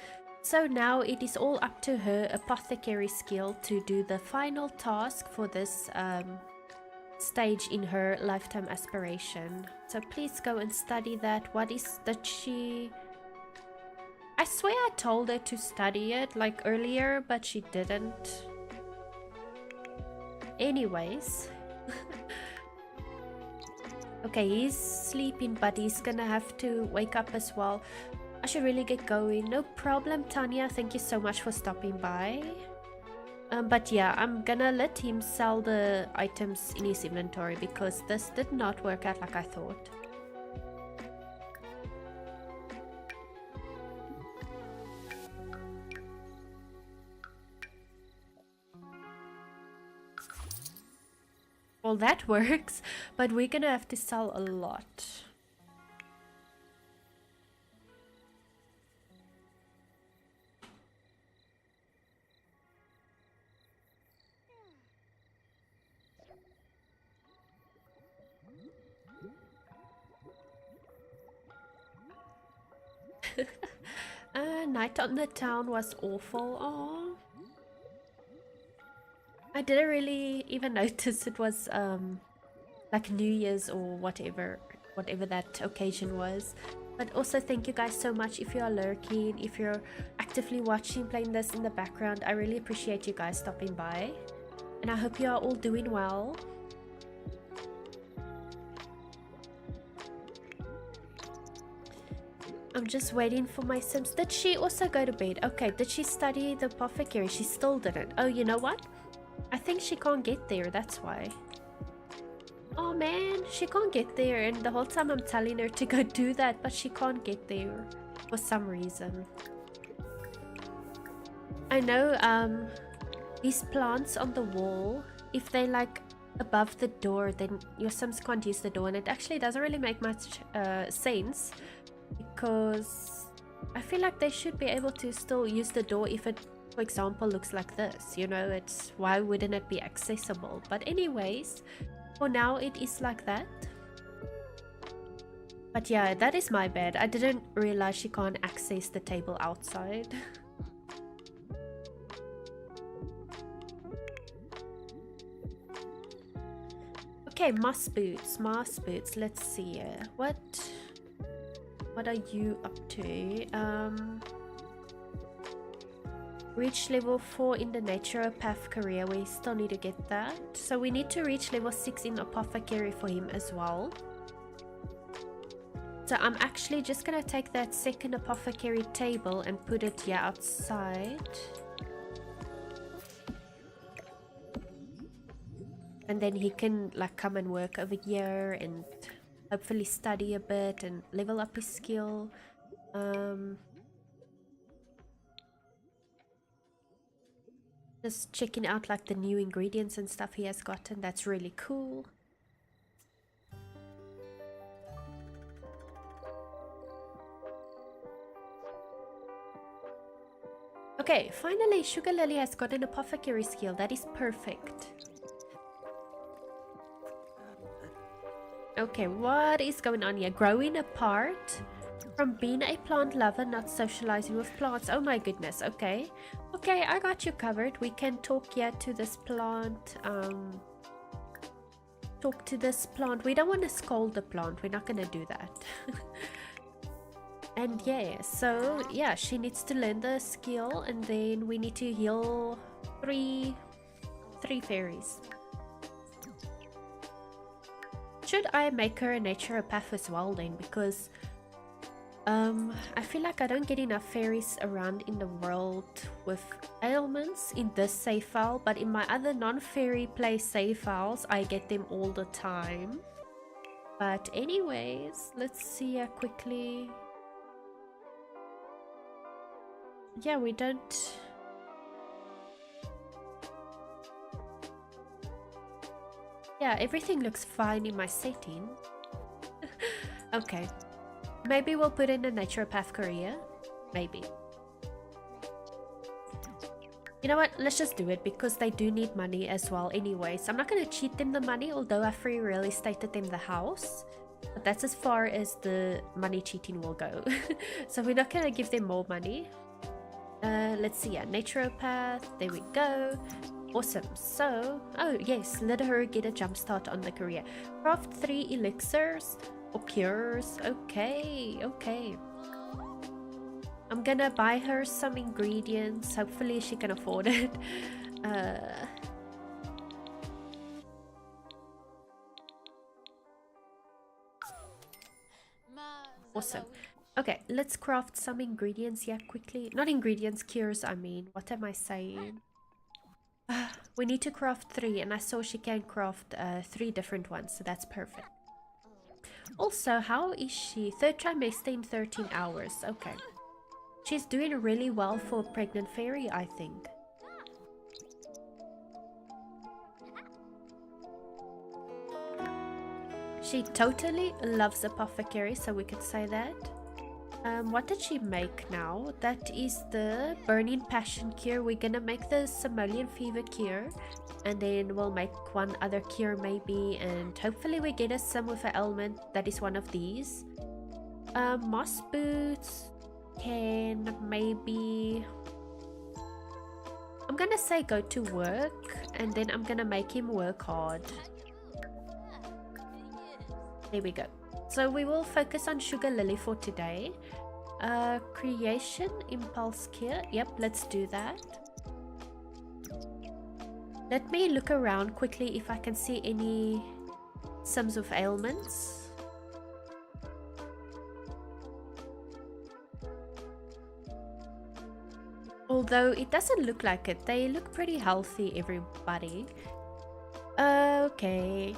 So now it is all up to her apothecary skill to do the final task for this stage in her lifetime aspiration. So please go and study that. What is that she... I swear I told her to study it like earlier, but she didn't. Anyways. Okay, he's sleeping, but he's gonna have to wake up as well. I should really get going. No problem, Tanya. Thank you so much for stopping by. But yeah, I'm gonna let him sell the items in his inventory because this did not work out like I thought. Well, that works, but we're gonna have to sell a lot. Night on the town was awful. Aww. I didn't really even notice it was like New Year's or whatever that occasion was. But also thank you guys so much if you are lurking, if you're actively watching, playing this in the background. I really appreciate you guys stopping by. And I hope you are all doing well. I'm just waiting for my Sims. Did she also go to bed? Okay, did she study the apothecary? She still didn't. Oh, you know what? I think she can't get there, that's why. Oh man, she can't get there, and the whole time I'm telling her to go do that, but she can't get there for some reason. I know these plants on the wall, if they like above the door, then your Sims can't use the door, and it actually doesn't really make much sense because I feel like they should be able to still use the door if it, for example, looks like this, you know. It's why wouldn't it be accessible? But anyways, for now it is like that. But yeah, that is my bad. I didn't realize she can't access the table outside. Okay, moss boots, let's see. What are you up to? Reach level 4 in the naturopath career. We still need to get that. So we need to reach level 6 in apothecary for him as well. So I'm actually just gonna take that second apothecary table and put it here outside. And then he can like come and work over here and hopefully study a bit and level up his skill. Just checking out like the new ingredients and stuff he has gotten. That's really cool. Okay, finally Sugar Lily has got an apothecary skill. That is perfect. Okay, what is going on here? Growing apart from being a plant lover, not socializing with plants. Oh my goodness. Okay, okay, I got you covered. We can talk here to this plant. Talk to this plant. We don't want to scold the plant. We're not gonna do that. And yeah, so yeah, she needs to learn the skill, and then we need to heal three fairies. Should I make her a naturopath as well then? Because I feel like I don't get enough fairies around in the world with ailments in this save file, but in my other non-fairy play save files, I get them all the time. But anyways, let's see quickly. Yeah, we don't... Yeah, everything looks fine in my setting. Okay. Maybe we'll put in a naturopath career. Maybe. You know what? Let's just do it because they do need money as well anyway. So I'm not going to cheat them the money, although I free real estated them the house. But that's as far as the money cheating will go. So we're not going to give them more money. Let's see. Yeah, naturopath. There we go. Awesome. So, oh yes, let her get a jump start on the career. Craft 3 elixirs. Or cures. Okay, okay. I'm gonna buy her some ingredients. Hopefully she can afford it. Awesome. Okay, let's craft some ingredients here quickly. Not ingredients, cures I mean. What am I saying? We need to craft 3 and I saw she can craft 3 different ones, so that's perfect. Also, how is she? 3rd trimester in 13 hours. Okay. She's doing really well for a pregnant fairy, I think. She totally loves apothecary, so we could say that. What did she make now? That is the burning passion cure. We're gonna make the Somalian fever cure. And then we'll make one other cure maybe, and hopefully we get us some with an ailment that is one of these. Moss boots can maybe... I'm gonna say go to work, and then I'm gonna make him work hard. There we go. So we will focus on Sugar Lily for today. Creation, Impulse Cure. Yep, let's do that. Let me look around quickly if I can see any Sims with ailments. Although it doesn't look like it. They look pretty healthy, everybody. Okay.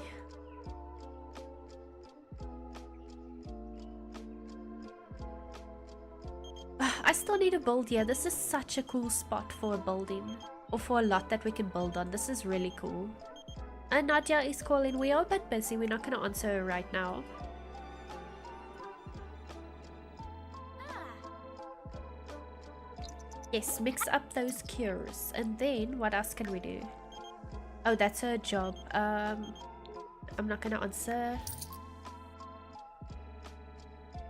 I still need to build here. This is such a cool spot for a building. Or for a lot that we can build on. This is really cool. And Nadia is calling. We are a bit busy. We're not going to answer her right now. Yes, mix up those cures. And then what else can we do? Oh, that's her job. I'm not going to answer.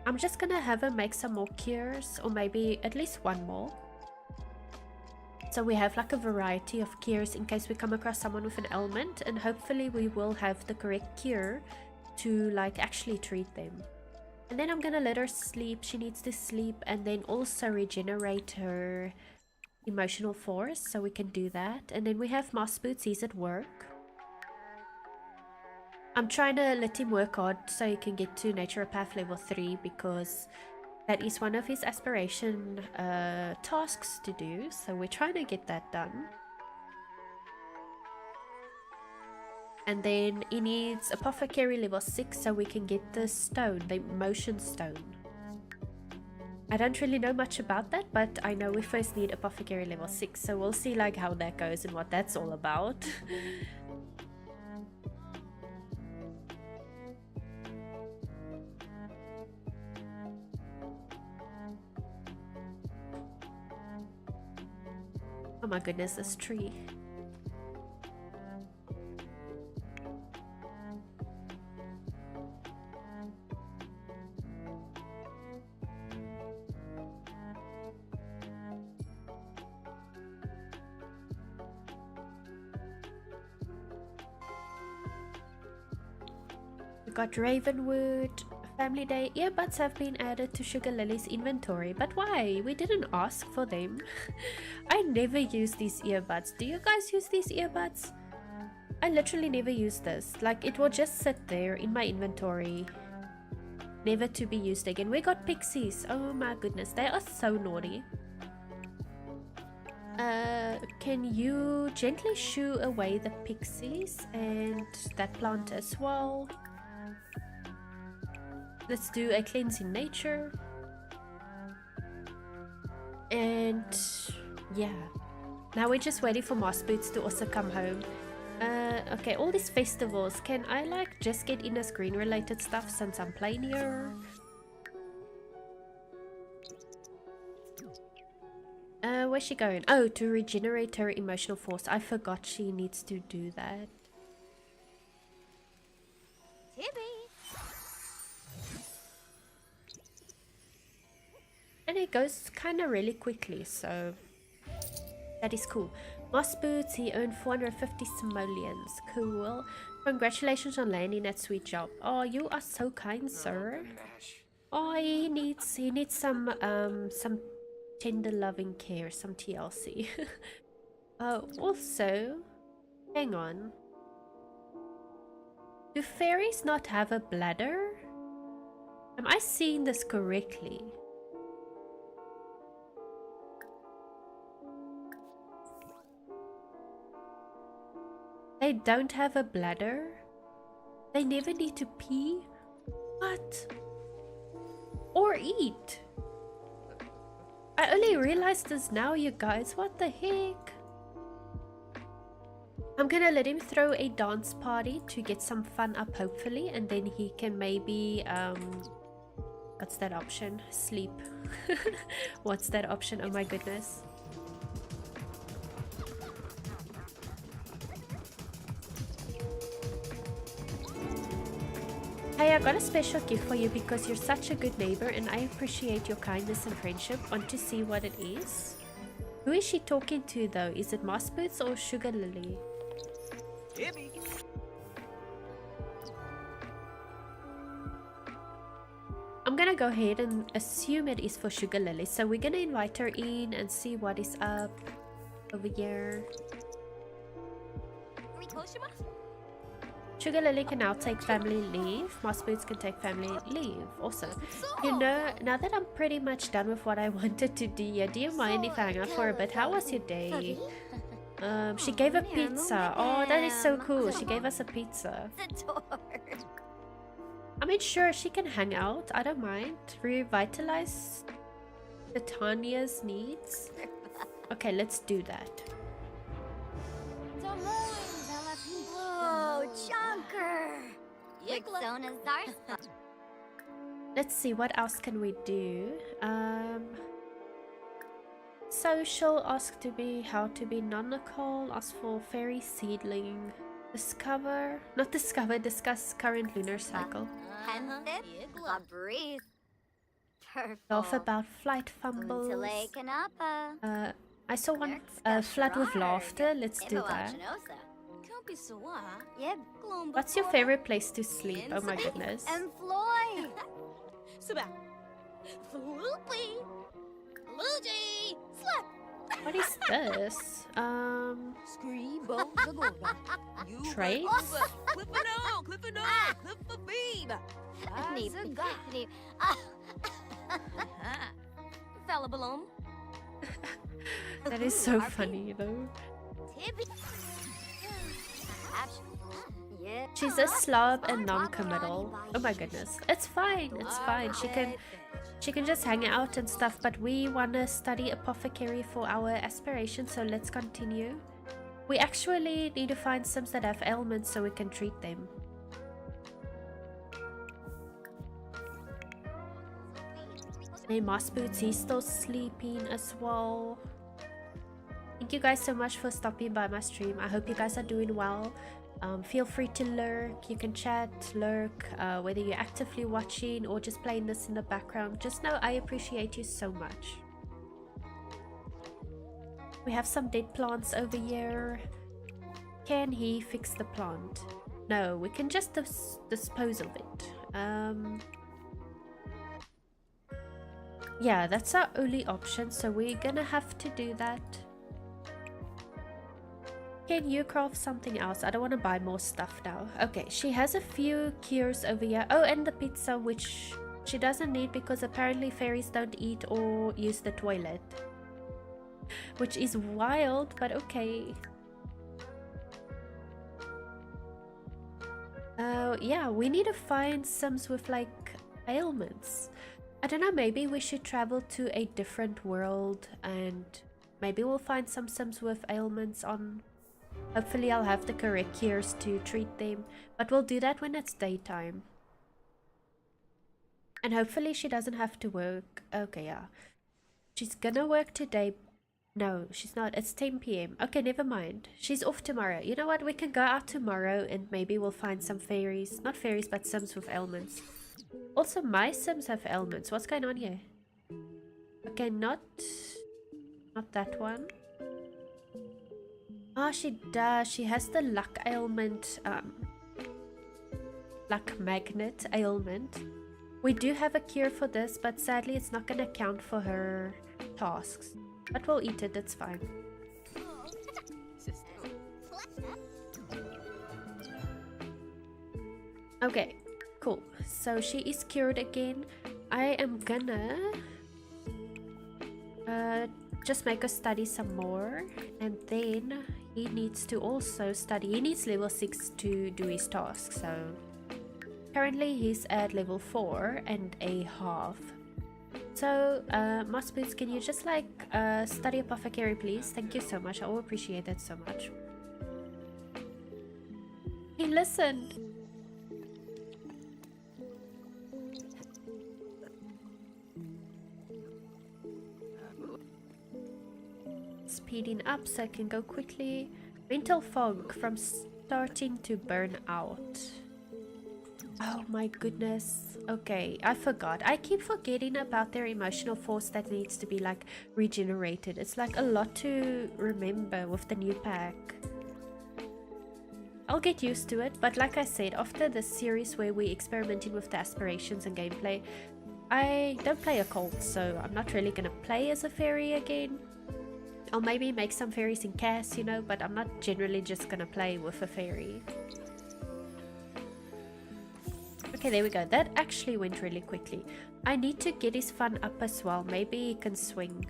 I'm just going to have her make some more cures. Or maybe at least one more. So we have like a variety of cures in case we come across someone with an ailment, and hopefully we will have the correct cure to like actually treat them. And then I'm gonna let her sleep. She needs to sleep, and then also regenerate her emotional force, so we can do that. And then we have Moss Boots. He's at work. I'm trying to let him work hard so he can get to Naturopath level 3, because that is one of his aspiration tasks to do, so we're trying to get that done. And then he needs Apothecary level 6 so we can get the stone, the motion stone. I don't really know much about that, but I know we first need Apothecary level 6, so we'll see like how that goes and what that's all about. Oh my goodness, this tree. We got Ravenwood. Family Day earbuds have been added to Sugar Lily's inventory, but why? We didn't ask for them. I never use these earbuds. Do you guys use these earbuds? I literally never use this. Like, it will just sit there in my inventory. never to be used again. We got pixies. Oh my goodness, they are so naughty. Can you gently shoo away the pixies and that plant as well? Let's do a cleansing nature. And yeah, now we're just waiting for Moss Boots to also come home. Okay, all these festivals, can I like just get in as green related stuff since I'm playing here? Where's she going? Oh, to regenerate her emotional force. I forgot she needs to do that.
Tibby.
And it goes kind of really quickly, so that is cool. Moss Boots, he earned 450 simoleons. Cool. Congratulations on landing that sweet job. Oh, you are so kind, sir. Oh, he needs some tender loving care, some TLC. Also, hang on. Do fairies not have a bladder? Am I seeing this correctly? They don't have a bladder? They never need to pee? What? Or eat? I only realized this now, you guys. What the heck? I'm gonna let him throw a dance party to get some fun up, hopefully, and then he can maybe what's that option? Sleep. What's that option? Oh my goodness. Hey, I got a special gift for you because you're such a good neighbor and I appreciate your kindness and friendship. Want to see what it is? Who is she talking to though? Is it Moss Boots or Sugar Lily? I'm gonna go ahead and assume it is for Sugar Lily. So we're gonna invite her in and see what is up over here. Sugar Lily can now take family leave. Moss Boots can take family leave. Awesome. You know, now that I'm pretty much done with what I wanted to do, yeah, do you mind if I hang out for a bit? How was your day? She gave a pizza. Oh, that is so cool. She gave us a pizza. I mean, sure, she can hang out. I don't mind. Revitalize Titania's needs. Okay, let's do that.
Oh, Chunker!
Let's see, what else can we do? Social, ask to be how to be non-Nicole, ask for fairy seedling, discuss current lunar cycle. Laugh about flight fumbles. I saw one flood with laughter. Let's do that. What's your favorite place to sleep? Oh my goodness. What is this? Traits? That is so funny though. She's a slob and non-committal. Oh my goodness. It's fine, it's fine. She can just hang out and stuff, but we want to study apothecary for our aspiration, so let's continue. We actually need to find Sims that have ailments so we can treat them. Hey, Moss Boots, he's still sleeping as well. Thank you guys so much for stopping by my stream. I hope you guys are doing well. Feel free to lurk. You can chat, lurk, whether you're actively watching or just playing this in the background. Just know I appreciate you so much. We have some dead plants over here. Can he fix the plant? No, we can just dispose of it. Yeah, that's our only option, so we're gonna have to do that. Can you craft something else? I don't want to buy more stuff now. Okay, she has a few cures over here. Oh, and the pizza, which She doesn't need because apparently fairies don't eat or use the toilet. Which is wild, but okay. Yeah, we need to find Sims with like ailments. I don't know, maybe we should travel to a different world and maybe we'll find some Sims with ailments on. Hopefully I'll have the correct cures to treat them, but we'll do that when it's daytime. And hopefully she doesn't have to work. Okay, yeah. She's gonna work today. No, she's not. It's 10 p.m. Okay, never mind. She's off tomorrow. You know what? We can go out tomorrow and maybe we'll find some fairies. Not fairies, but Sims with ailments. Also, my Sims have ailments. What's going on here? Okay, not that one. Oh, she does. She has the luck ailment. Luck magnet ailment. We do have a cure for this, but sadly it's not going to count for her tasks. But we'll eat it, it's fine. Okay, cool. So she is cured again. I am gonna just make her study some more. And then he needs to also study. He needs level 6 to do his tasks. So currently he's at level 4 and a half. So, Moss Boots, can you just like study Apothecary, please? Thank you so much. I will appreciate that so much. He listened. Speeding up so I can go quickly. Mental fog from starting to burn out. Oh my goodness. Okay, I forgot. I keep forgetting about their emotional force that needs to be like regenerated. It's like a lot to remember with the new pack. I'll get used to it, but like I said, after this series where we experimented with the aspirations and gameplay, I don't play a cult, so I'm not really gonna play as a fairy again. I'll maybe make some fairies in CAS, you know, but I'm not generally just gonna play with a fairy. Okay, there we go. That actually went really quickly. I need to get his fun up as well. Maybe he can swing.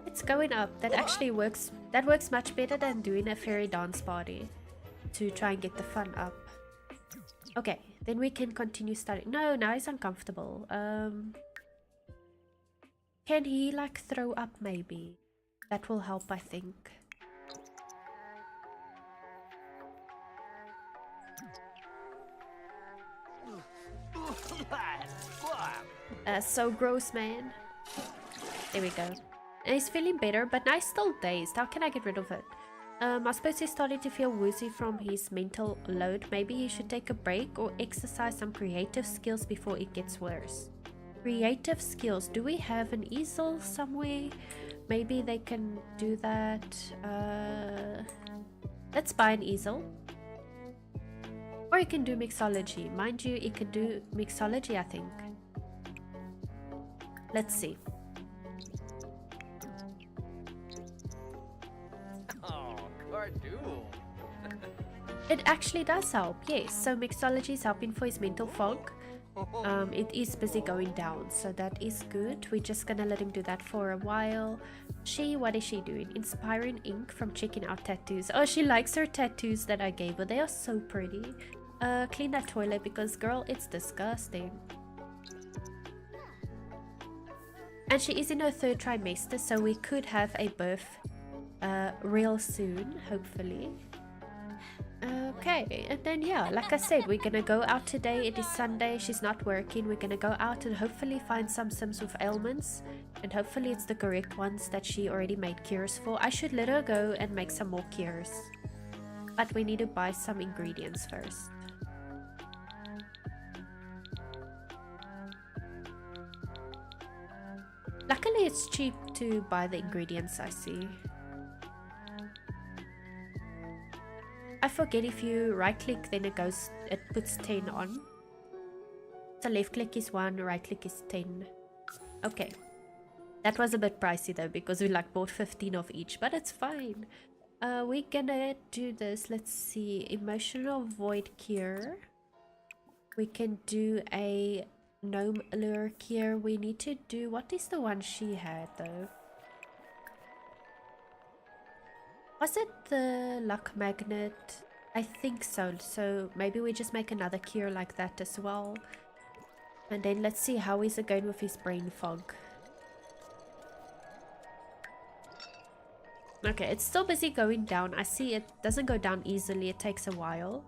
It's going up. That actually works. That works much better than doing a fairy dance party to try and get the fun up. Okay. Then we can continue studying. No, now he's uncomfortable. Can he like throw up maybe? That will help, I think. So gross, man. There we go. And he's feeling better, but now he's still dazed. How can I get rid of it? I suppose he's starting to feel woozy from his mental load. Maybe he should take a break or exercise some creative skills before it gets worse. Creative skills. Do we have an easel somewhere? Maybe they can do that. Let's buy an easel. Or you can do mixology. Mind you, you can do mixology, I think. Let's see. It actually does help, yes. So mixology is helping for his mental fog. It is busy going down, so that is good. We're just gonna let him do that for a while. What is she doing? Inspiring ink from checking out tattoos. Oh, she likes her tattoos that I gave her. They are so pretty. Clean that toilet because, girl, it's disgusting. And she is in her 3rd trimester, so we could have a birth real soon, hopefully. Okay, and then yeah, like I said, we're gonna go out today. It is Sunday, she's not working. We're gonna go out and hopefully find some Sims with ailments, and hopefully it's the correct ones that she already made cures for. I should let her go and make some more cures, but we need to buy some ingredients first. Luckily it's cheap to buy the ingredients, I see. I forget if you right click then it puts 10 on. So left click is 1, right click is 10. Okay. That was a bit pricey though, because we like bought 15 of each, but it's fine. We're gonna do this. Let's see. Emotional void cure. We can do a gnome lure cure. We need to do, what is the one she had though? Was it the luck magnet? I think so. So maybe we just make another cure like that as well. And then let's see how is it going with his brain fog. Okay, it's still busy going down. I see it doesn't go down easily. It takes a while.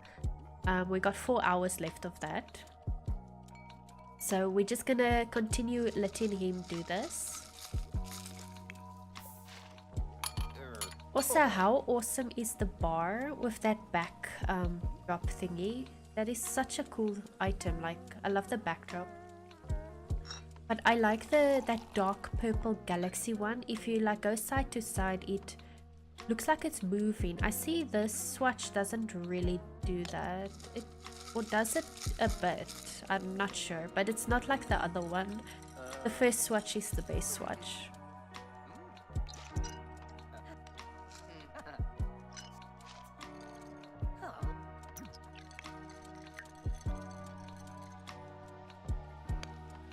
We got 4 hours left of that. So we're just gonna continue letting him do this. Also, how awesome is the bar with that back drop thingy? That is such a cool item. Like, I love the backdrop. But I like that dark purple galaxy one. If you like go side to side, it looks like it's moving. I see this swatch doesn't really do that. Or does it a bit? I'm not sure. But it's not like the other one. The first swatch is the best swatch.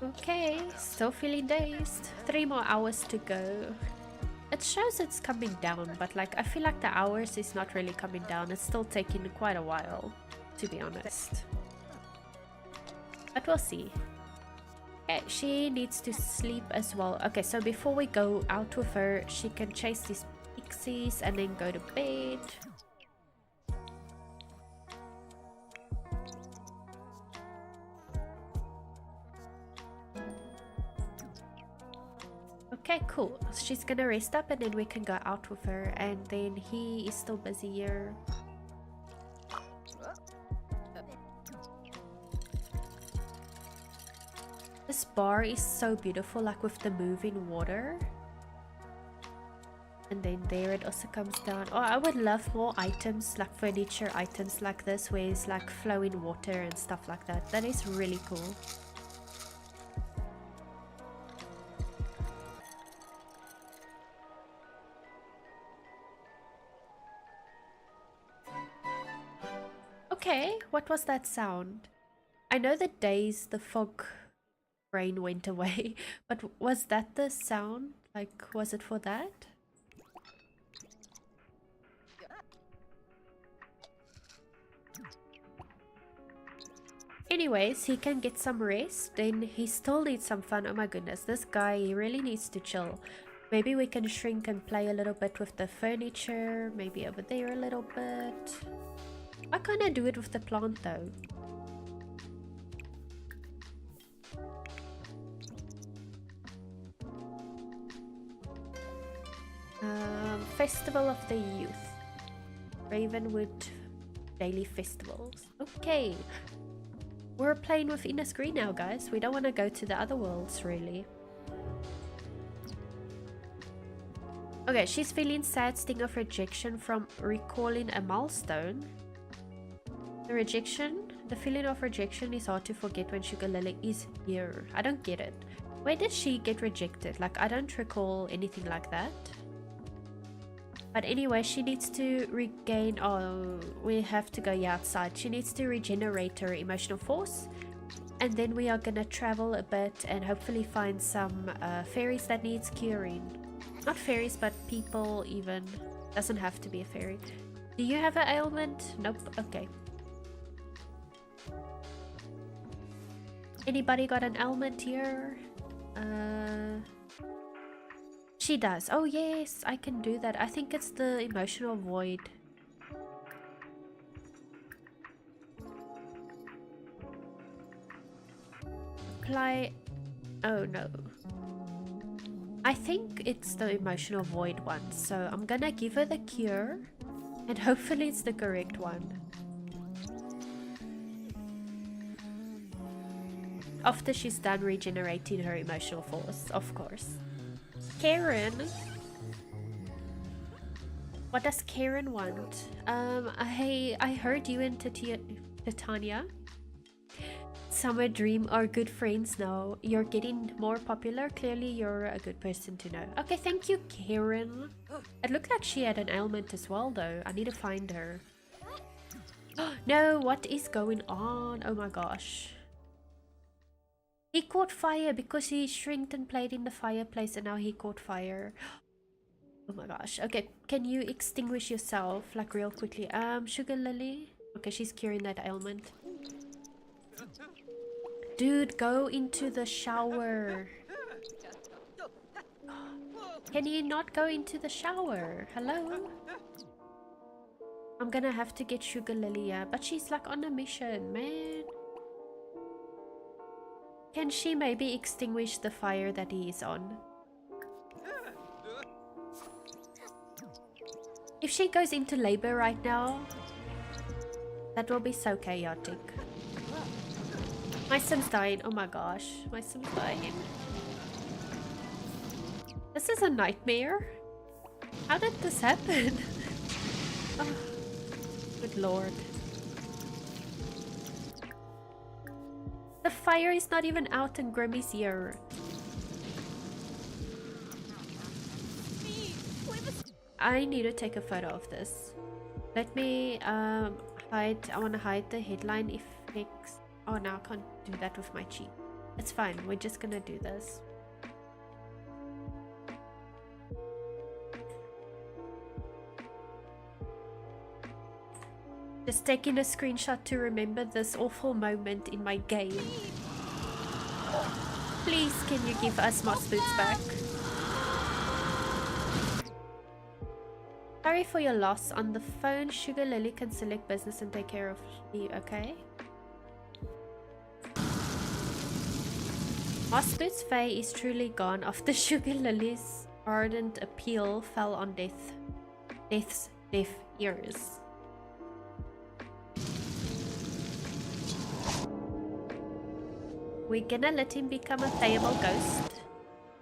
Okay, still feeling dazed. 3 more hours to go. It shows it's coming down, but like I feel like the hours is not really coming down. It's still taking quite a while, to be honest. But we'll see. Okay, she needs to sleep as well. Okay, so before we go out with her, she can chase these pixies and then go to bed. Okay, cool. She's gonna rest up and then we can go out with her. And then he is still busy here. This bar is so beautiful, like with the moving water. And then there it also comes down. Oh, I would love more items, like furniture items like this, where it's like flowing water and stuff like that. That is really cool. Okay, what was that sound? I know the days the fog rain went away, but was that the sound? Like, was it for that? Anyways, he can get some rest, then he still needs some fun. Oh my goodness, this guy, he really needs to chill. Maybe we can shrink and play a little bit with the furniture, maybe over there a little bit. Why can't I do it with the plant though? Festival of the Youth. Ravenwood daily festivals. Okay. We're playing with inner screen now, guys. We don't want to go to the other worlds, really. Okay, she's feeling sad sting of rejection from recalling a milestone. The feeling of rejection is hard to forget when Sugar Lily is here. I don't get it. Where did she get rejected? Like, I don't recall anything like that. But anyway, she needs to regain... Oh, we have to go outside. She needs to regenerate her emotional force. And then we are gonna travel a bit and hopefully find some fairies that needs curing. Not fairies, but people even. Doesn't have to be a fairy. Do you have an ailment? Nope. Okay. Anybody got an ailment here? She does. Oh yes, I can do that. I think it's the emotional void. Apply. Oh no. I think it's the emotional void one. So I'm gonna give her the cure. And hopefully it's the correct one. After she's done regenerating her emotional force, of course. Karen. What does Karen want? I heard you and Titania Summer Dream are good friends now. You're getting more popular. Clearly, you're a good person to know. Okay, thank you, Karen. It looked like she had an ailment as well, though. I need to find her. No, what is going on? Oh my gosh. He caught fire because he shrinked and played in the fireplace and now he caught fire. Oh my gosh. Okay, can you extinguish yourself like real quickly? Sugar Lily? Okay, she's curing that ailment. Dude, go into the shower. Can you not go into the shower? Hello? I'm gonna have to get Sugar Lily, yeah, but she's like on a mission, man. Can she maybe extinguish the fire that he is on? If she goes into labor right now, that will be so chaotic. My Sim's dying. Oh my gosh. My Sim's dying. This is a nightmare. How did this happen? Oh, good lord. The fire is not even out and Grimmy's here. I need to take a photo of this. Let me hide. I want to hide the headline effects. Oh, now I can't do that with my cheat. It's fine. We're just gonna do this. Just taking a screenshot to remember this awful moment in my game. Please, can you give us Moss Boots back? Sorry for your loss. On the phone, Sugar Lily can select business and take care of you, okay? Moss Boots' Faye is truly gone after Sugar Lily's ardent appeal fell on Death's deaf ears. We're gonna let him become a playable ghost.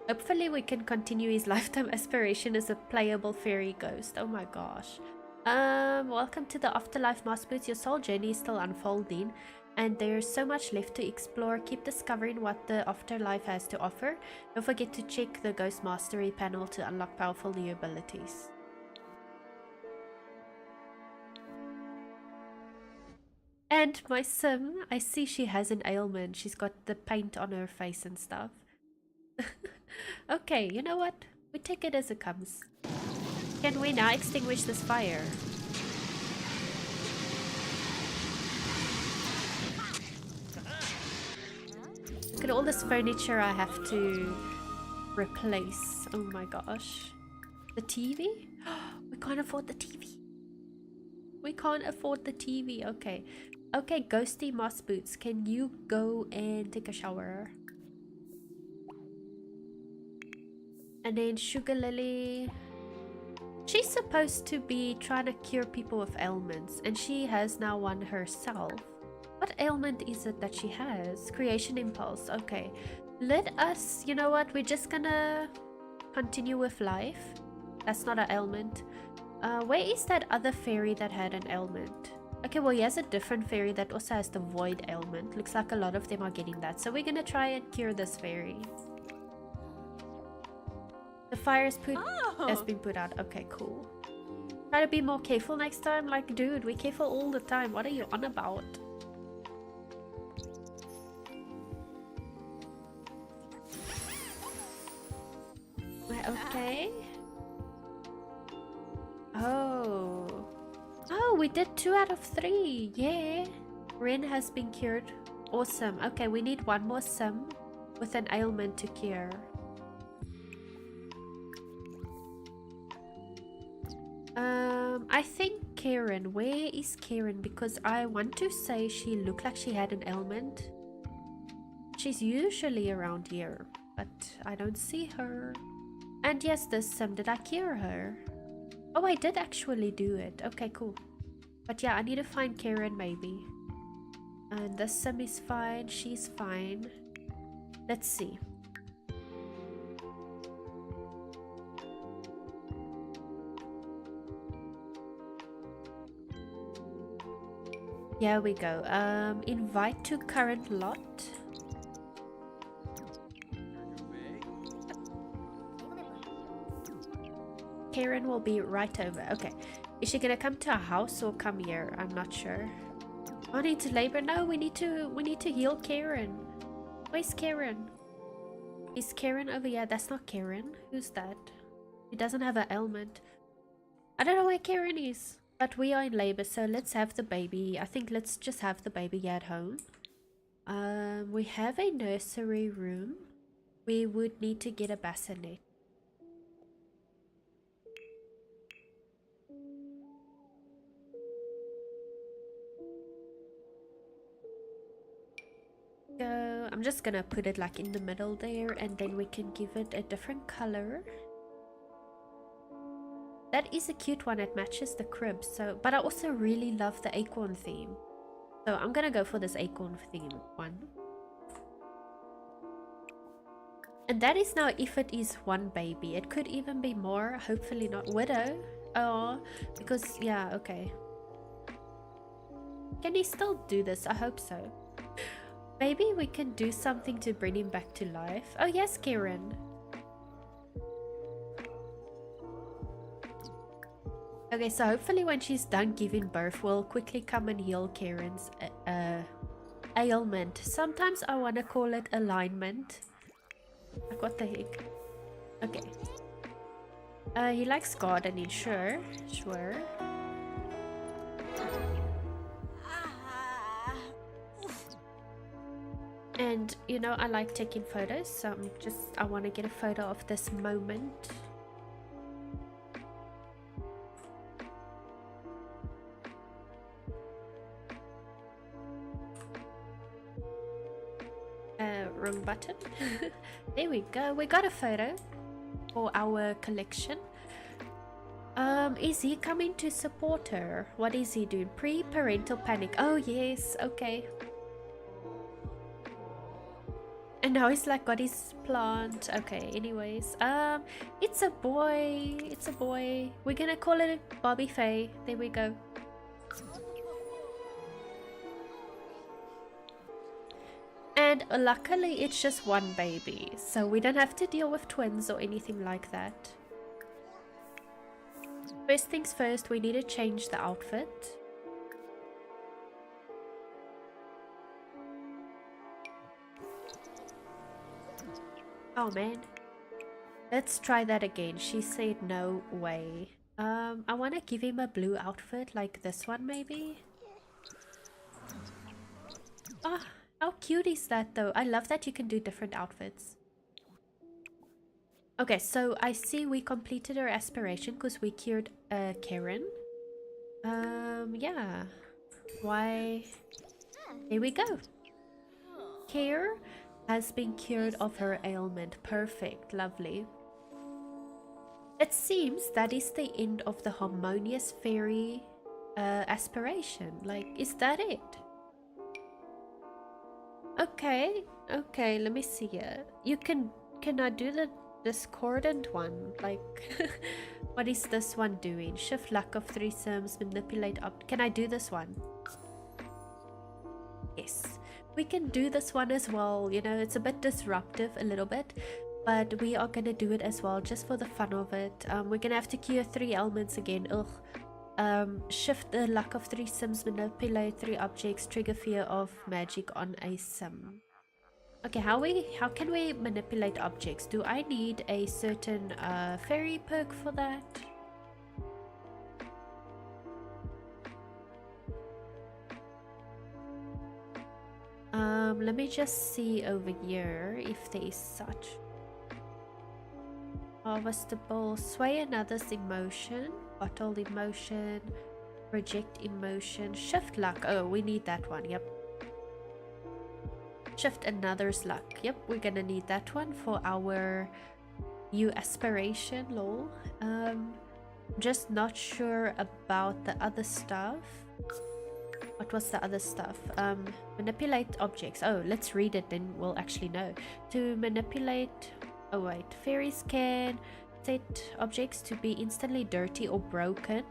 Hopefully we can continue his lifetime aspiration as a playable fairy ghost. Oh my gosh. Welcome to the afterlife, Moss Boots. Your soul journey is still unfolding and there's so much left to explore. Keep discovering what the afterlife has to offer. Don't forget to check the ghost mastery panel to unlock powerful new abilities. And my Sim, I see she has an ailment. She's got the paint on her face and stuff. Okay, you know what? We take it as it comes. Can we now extinguish this fire? Look at all this furniture I have to replace. Oh my gosh. The TV? We can't afford the TV. We can't afford the TV. Okay. Okay, Ghosty Moss Boots, can you go and take a shower? And then Sugar Lily. She's supposed to be trying to cure people with ailments, and she has now one herself. What ailment is it that she has? Creation impulse. Okay. Let us, you know what? We're just gonna continue with life. That's not an ailment. Where is that other fairy that had an ailment? Okay, well, he has a different fairy that also has the void ailment. Looks like a lot of them are getting that. So we're gonna try and cure this fairy. The fire has been put out. Okay, cool. Try to be more careful next time. Like, dude, we're careful all the time. What are you on about? Okay. Oh, we did 2 out of 3. Yeah. Ren has been cured. Awesome. Okay, we need one more Sim with an ailment to cure. I think Karen. Where is Karen? Because I want to say she looked like she had an ailment. She's usually around here, but I don't see her. And yes, this Sim, did I cure her? Oh, I did actually do it. Okay, cool. But yeah, I need to find Karen maybe. And the Sim is fine. She's fine. Let's see. Here we go. Invite to current lot. Karen will be right over. Okay. Is she gonna come to our house or come here? I'm not sure. I need to labor. No, we need to heal Karen. Where's Karen? Is Karen over here? That's not Karen. Who's that? He doesn't have an ailment. I don't know where Karen is. But we are in labor, so let's have the baby. I think let's just have the baby here at home. We have a nursery room. We would need to get a bassinet. So I'm just gonna put it like in the middle there, and then we can give it a different color. That is a cute one. It matches the crib. So, but I also really love the acorn theme. So I'm gonna go for this acorn theme one. And that is now if it is one baby. It could even be more. Hopefully not. Widow. Oh, because yeah, okay. Can he still do this? I hope so. Maybe we can do something to bring him back to life. Oh yes, Karen. Okay, so hopefully when she's done giving birth, we'll quickly come and heal Karen's ailment. Sometimes I want to call it alignment. Like, what the heck? Okay. He likes gardening, sure. Sure. And, you know, I like taking photos, so I want to get a photo of this moment. Wrong button. There we go. We got a photo for our collection. Is he coming to support her? What is he doing? Pre-parental panic. Oh yes, okay. And now he's like got his plant. Okay, anyways. It's a boy. It's a boy. We're gonna call it Bobby Faye. There we go. And luckily it's just one baby, so we don't have to deal with twins or anything like that. First things first, we need to change the outfit. Oh man. Let's try that again. She said no way. I want to give him a blue outfit like this one maybe. Ah. How cute is that though? I love that you can do different outfits. Okay, so I see we completed our aspiration because we cured Karen. Yeah. Why? There we go. Care has been cured of her ailment. Perfect. Lovely. It seems that is the end of the harmonious fairy aspiration. Like, is that it? Okay, okay, let me see here. You can I do the discordant one? Like, what is this one doing? Shift luck of threesomes, manipulate up. Can I do this one? Yes, we can do this one as well. You know, it's a bit disruptive a little bit, but we are gonna do it as well just for the fun of it. We're gonna have to cure 3 ailments again. Ugh. Shift the luck of 3 sims, manipulate 3 objects, trigger fear of magic on a sim. Okay, how can we manipulate objects? Do I need a certain fairy perk for that? Let me just see over here if there is such. Harvestable, sway another's emotion, bottle emotion, project emotion, shift luck. Oh, we need that one. Yep. Shift another's luck. Yep, we're gonna need that one for our new aspiration. Lol. Just not sure about the other stuff. What was the other stuff? Manipulate objects. Oh, let's read it, then we'll actually know. To manipulate. Oh wait, fairies can set objects to be instantly dirty or broken.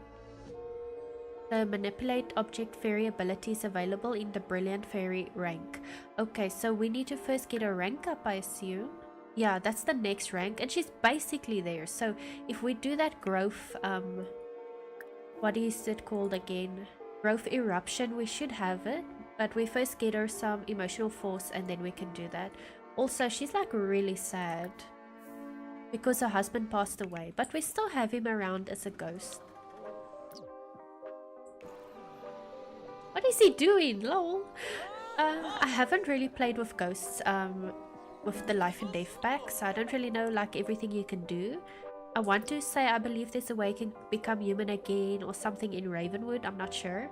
The manipulate object fairy ability is available in the brilliant fairy rank. Okay, so we need to first get a rank up, I assume. Yeah, that's the next rank, and she's basically there. So if we do that growth, what is it called again? Growth eruption, we should have it. But we first get her some emotional force and then we can do that. Also, she's like really sad because her husband passed away, but we still have him around as a ghost. What is he doing? Lol. I haven't really played with ghosts with the life and death pack, so I don't really know like everything you can do. I want to say I believe there's a way you can become human again or something in Ravenwood, I'm not sure.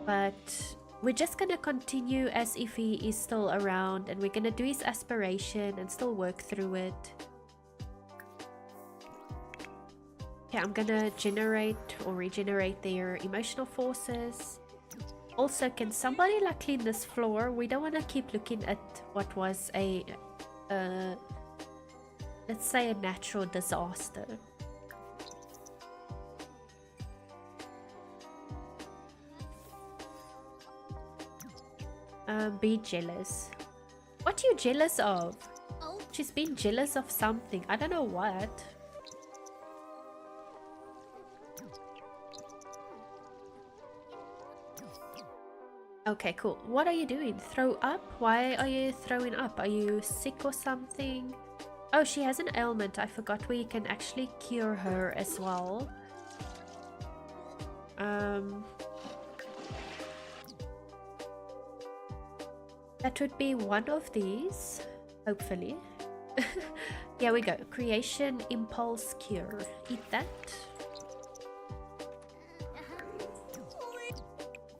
But we're just gonna continue as if he is still around, and we're gonna do his aspiration and still work through it. Okay, I'm gonna generate or regenerate their emotional forces. Also, can somebody like clean this floor? We don't want to keep looking at what was a let's say a natural disaster. Be jealous. What are you jealous of?
Oh.
She's been jealous of something. I don't know what. Okay, cool. What are you doing? Throw up? Why are you throwing up? Are you sick or something? Oh, she has an ailment. I forgot we can actually cure her as well. That would be one of these, hopefully. Here we go. Creation Impulse Cure. Eat that.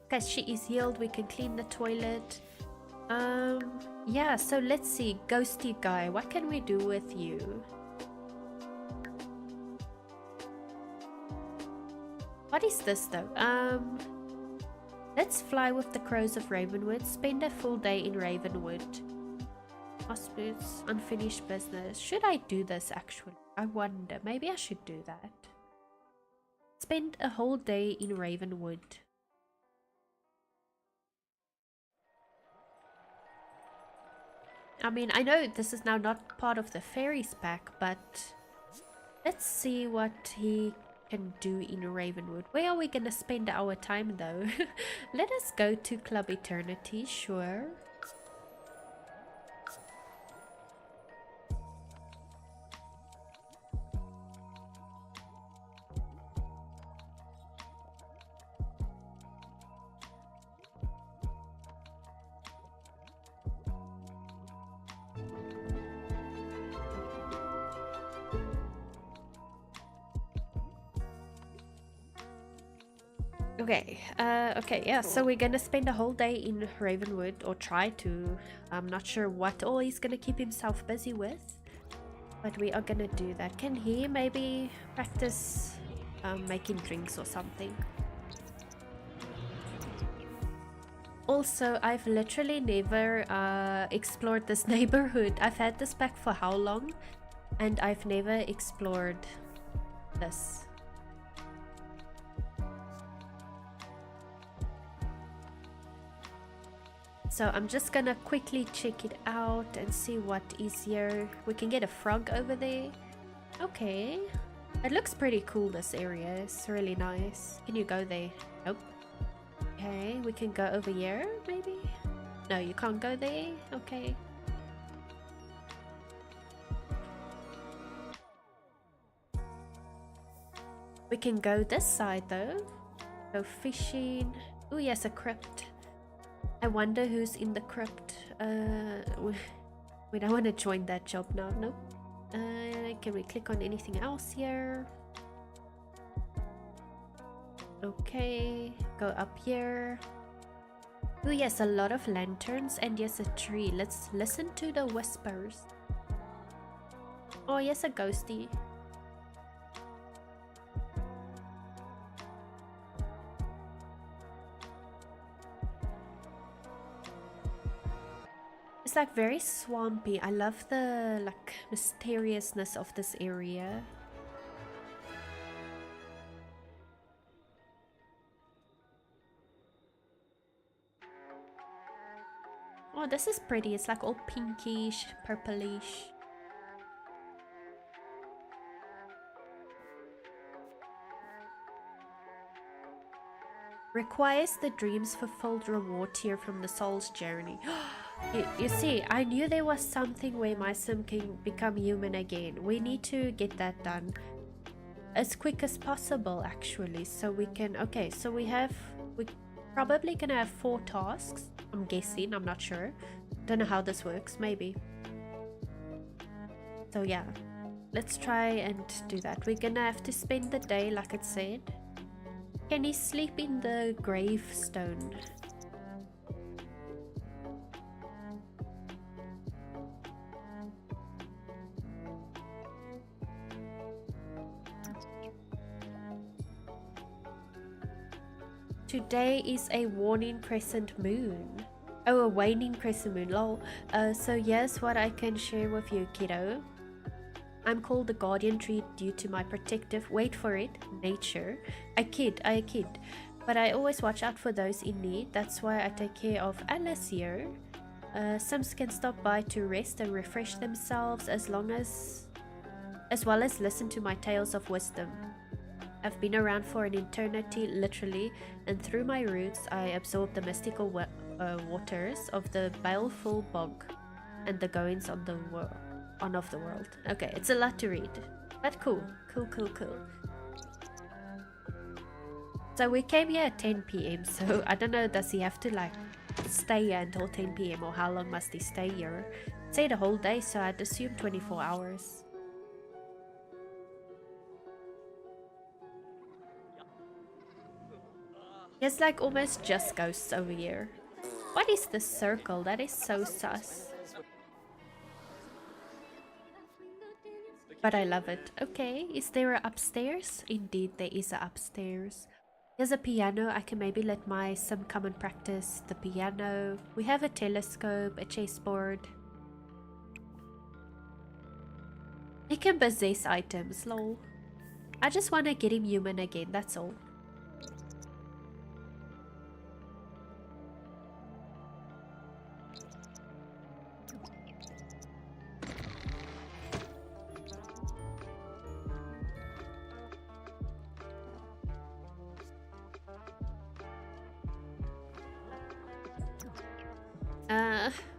Okay, she is healed. We can clean the toilet. Yeah, so let's see. Ghosty guy, what can we do with you? What is this though? Let's fly with the crows of Ravenwood. Spend a full day in Ravenwood. Hospice, unfinished business. Should I do this actually? I wonder. Maybe I should do that. Spend a whole day in Ravenwood. I mean, I know this is now not part of the fairies pack, but let's see what he can do in Ravenwood. Where are we gonna spend our time though? Let us go to Club Eternity, sure. Okay, okay, yeah, so we're gonna spend a whole day in Ravenwood, or try to. I'm not sure what all he's gonna keep himself busy with, but we are gonna do that. Can he maybe practice making drinks or something? Also, I've literally never explored this neighborhood. I've had this pack for how long? And I've never explored this. So I'm just gonna quickly check it out and see what is here. We can get a frog over there. Okay. It looks pretty cool, this area. It's really nice. Can you go there? Nope. Okay, we can go over here, maybe? No, you can't go there? Okay. We can go this side though. Go fishing. Oh yes, a crypt. I wonder who's in the crypt. We don't want to join that job now. Nope. Can we click on anything else here? Okay, go up here. Oh yes, a lot of lanterns, and yes, a tree. Let's listen to the whispers. Oh yes, a ghosty. It's like very swampy. I love the like mysteriousness of this area. Oh, this is pretty. It's like all pinkish, purplish. Requires the dreams fulfilled reward tier from the soul's journey. You see, I knew there was something where my sim can become human again. We need to get that done as quick as possible, actually, so we can... Okay, so we're probably gonna have 4 tasks. I'm guessing, I'm not sure. Don't know how this works, maybe. So yeah, let's try and do that. We're gonna have to spend the day, like it said. Can he sleep in the gravestone? Today is a waning crescent moon. Oh, a waning crescent moon, lol. So here's what I can share with you, kiddo. I'm called the guardian tree due to my protective, wait for it, nature. I kid. But I always watch out for those in need. That's why I take care of Alice here. Sims can stop by to rest and refresh themselves as well as listen to my tales of wisdom. I've been around for an eternity, literally, and through my roots I absorb the mystical waters of the baleful bog and the goings on of the world. Okay, it's a lot to read, but cool. So we came here at 10 PM, so I don't know, does he have to like stay here until 10 PM or how long must he stay here? Say the whole day, so I'd assume 24 hours. There's like almost just ghosts over here. What is the circle? That is so sus. But I love it. Okay, is there a upstairs? Indeed, there is a upstairs. There's a piano. I can maybe let my sim come and practice the piano. We have a telescope, a chessboard. He can possess items, lol. I just want to get him human again, that's all.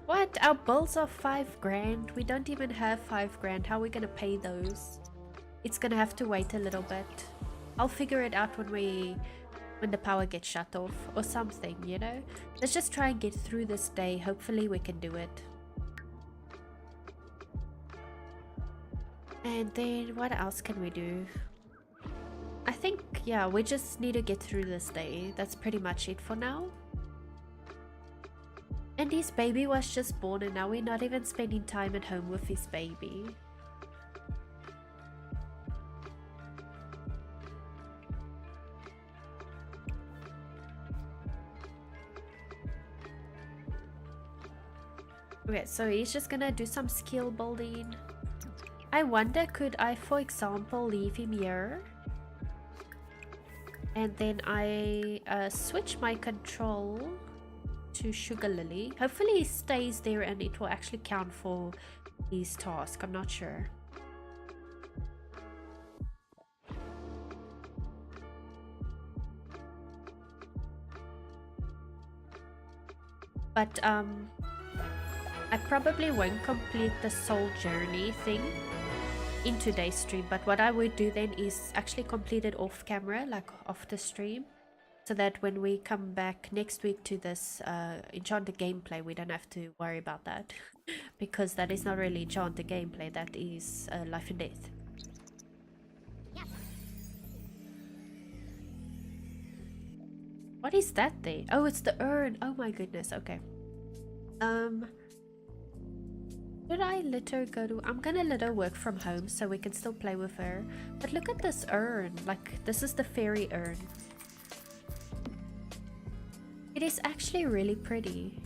What? Our bills are 5 grand. We don't even have 5 grand. How are we gonna pay those? It's gonna have to wait a little bit. I'll figure it out when the power gets shut off or something, you know? Let's just try and get through this day. Hopefully we can do it. And then what else can we do? I think, yeah, we just need to get through this day. That's pretty much it for now. And his baby was just born and now we're not even spending time at home with his baby. Okay, so he's just gonna do some skill building. I wonder, could I, for example, leave him here? And then I switch my control to Sugar Lily. Hopefully he stays there and it will actually count for his task. I'm not sure. But I probably won't complete the soul journey thing in today's stream, but what I would do then is actually complete it off camera, like off the stream, so that when we come back next week to this Enchanted gameplay, we don't have to worry about that. Because that is not really Enchanted gameplay, that is life and death. Yep. What is that there? Oh, it's the urn. Oh my goodness, okay. Should I let her go to... I'm gonna let her work from home so we can still play with her. But look at this urn. Like, this is the fairy urn. It is actually really pretty.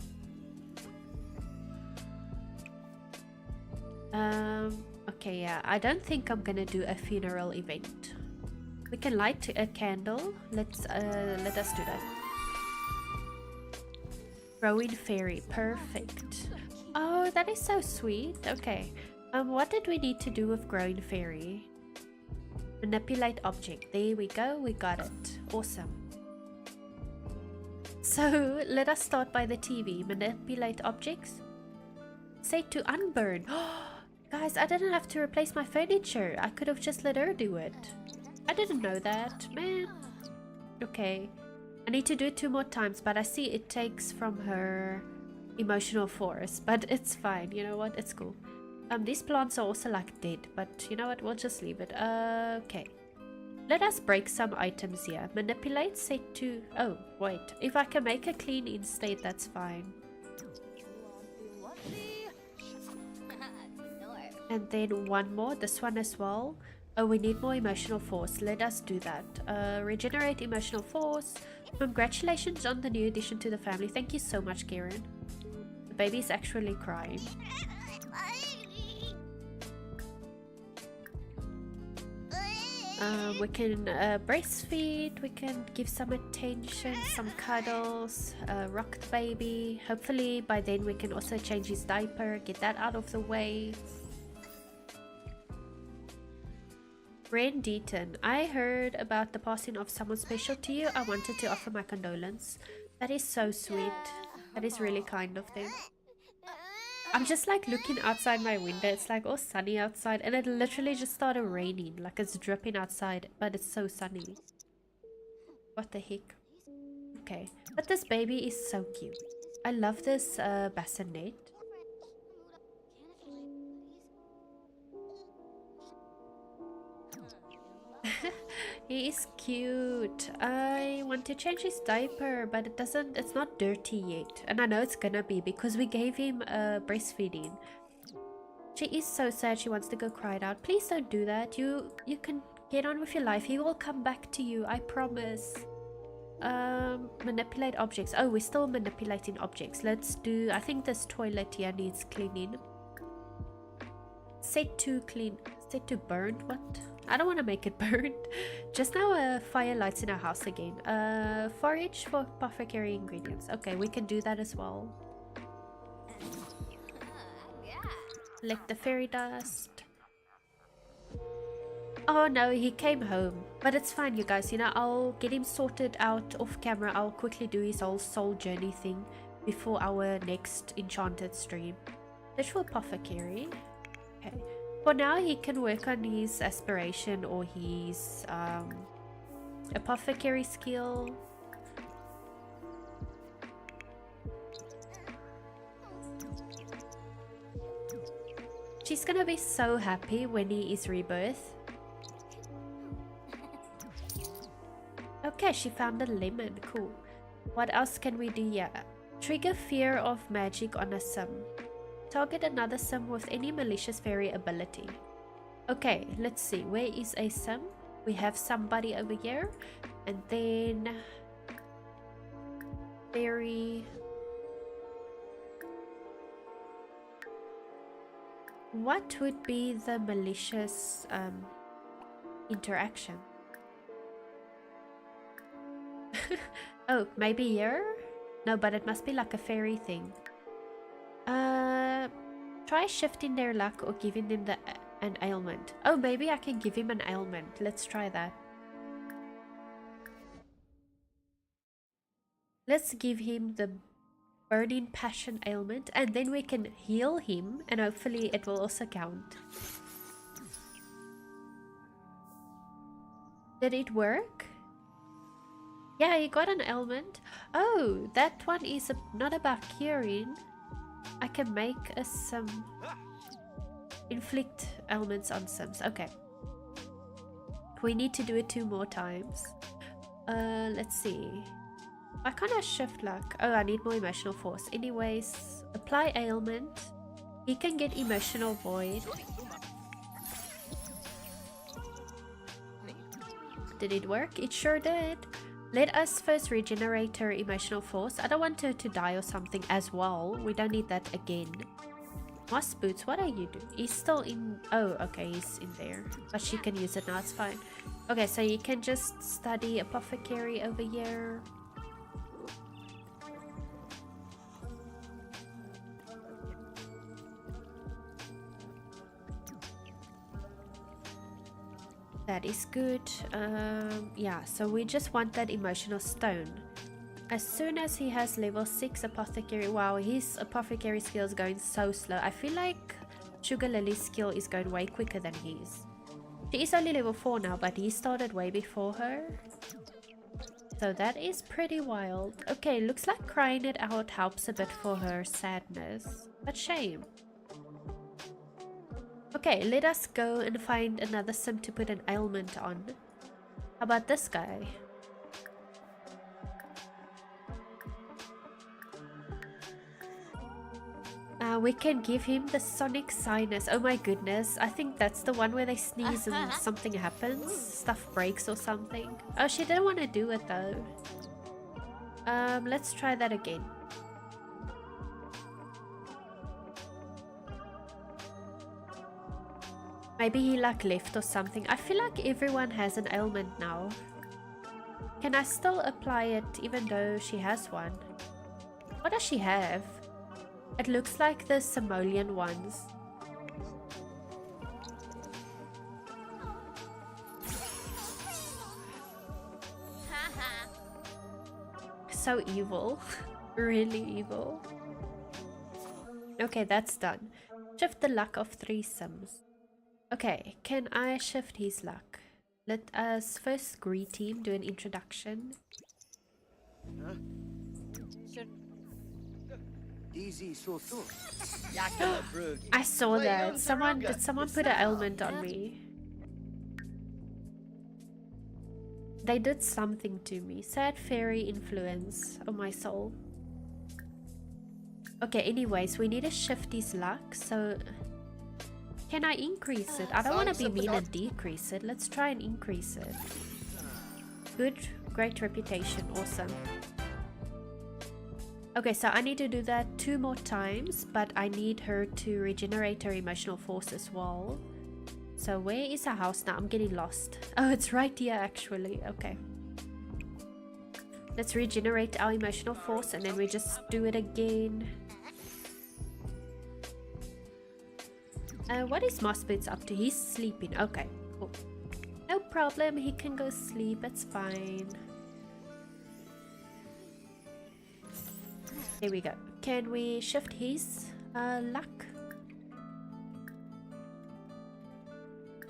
Okay, yeah. I don't think I'm gonna do a funeral event. We can light a candle. Let us do that. Growing fairy, perfect. Oh, that is so sweet. Okay. What did we need to do with growing fairy? Manipulate object. There we go. We got it. Awesome. So let us start by the TV. Manipulate objects. Set to unburn. Guys, I didn't have to replace my furniture. I could have just let her do it. I didn't know that, man. Okay. I need to do it 2 more times, but I see it takes from her emotional force. But it's fine. You know what? It's cool. These plants are also like dead, but you know what? We'll just leave it. Okay. Let us break some items here. Manipulate, set to... Oh, wait. If I can make a clean in state, that's fine. And then one more. This one as well. Oh, we need more emotional force. Let us do that. Regenerate emotional force. Congratulations on the new addition to the family. Thank you so much, Karen. The baby's actually crying. We can breastfeed, we can give some attention, some cuddles, rock the baby. Hopefully by then we can also change his diaper, get that out of the way. Ren Deaton, I heard about the passing of someone special to you. I wanted to offer my condolence. That is so sweet. That is really kind of them. I'm just like looking outside my window. It's like all sunny outside and it literally just started raining. Like it's dripping outside, but it's so sunny. What the heck? Okay. But this baby is so cute. I love this bassinet. He is cute. I want to change his diaper, but it's not dirty yet. And I know it's gonna be because we gave him breastfeeding. She is so sad. She wants to go cry it out. Please don't do that. You can get on with your life. He will come back to you. I promise. Manipulate objects. Oh, we're still manipulating objects. Let's do... I think this toilet here needs cleaning. Set to clean. Set to burn. What? I don't want to make it burn. Just now fire lights in our house again. Forage for apothecary ingredients. Okay, we can do that as well. Collect the fairy dust. Oh no, he came home. But it's fine, you guys. You know, I'll get him sorted out off camera. I'll quickly do his whole soul journey thing before our next enchanted stream. Literal apothecary. Okay. For now, he can work on his aspiration or his apothecary skill. She's gonna be so happy when he is rebirth. Okay, she found a lemon. Cool. What else can we do here? Trigger fear of magic on a sim. Target another sim with any malicious fairy ability. Okay, let's see. Where is a sim? We have somebody over here. And then... fairy... What would be the malicious interaction? Oh, maybe here? No, but it must be like a fairy thing. Try shifting their luck or giving them an ailment. Oh, maybe I can give him an ailment. Let's try that. Let's give him the burning passion ailment and then we can heal him and hopefully it will also count. Did it work? Yeah, he got an ailment. Oh, that one is not about curing. I can make a sim. Inflict ailments on sims. Okay. We need to do it 2 more times. Let's see. Why can't I shift luck? Oh, I need more emotional force. Anyways, apply ailment. He can get emotional void. Did it work? It sure did. Let us first regenerate her emotional force. I don't want her to die or something as well. We don't need that again. Moss boots, what are you doing? He's still in... Oh, okay, he's in there. But she can use it now, it's fine. Okay, so you can just study apothecary over here. That is good. Yeah, so we just want that emotional stone. As soon as he has level 6 apothecary, wow, his apothecary skill is going so slow. I feel like Sugar Lily's skill is going way quicker than his. She is only level 4 now, but he started way before her. So that is pretty wild. Okay, looks like crying it out helps a bit for her sadness. But shame. Okay, let us go and find another sim to put an ailment on. How about this guy? We can give him the sonic sinus. Oh my goodness, I think that's the one where they sneeze and something happens. Stuff breaks or something. Oh, she didn't want to do it though. Let's try that again. Maybe he like left or something. I feel like everyone has an ailment now. Can I still apply it even though she has one? What does she have? It looks like the simoleon ones. So evil. Really evil. Okay, that's done. Shift the luck of 3 sims. Okay, can I shift his luck? Let us first greet him, do an introduction. I saw that. Did someone put an ailment on me? They did something to me. Sad fairy influence. Oh my soul. Okay, anyways, we need to shift his luck, so... Can I increase it? I don't want to be mean and decrease it. Let's try and increase it. Good, great reputation, awesome. Okay, so I need to do that 2 more times, but I need her to regenerate her emotional force as well. So where is her house now? I'm getting lost. Oh, it's right here actually. Okay. Let's regenerate our emotional force and then we just do it again. What is Mossboots up to? He's sleeping. Okay, cool. No problem, he can go sleep, it's fine. There we go. Can we shift his luck?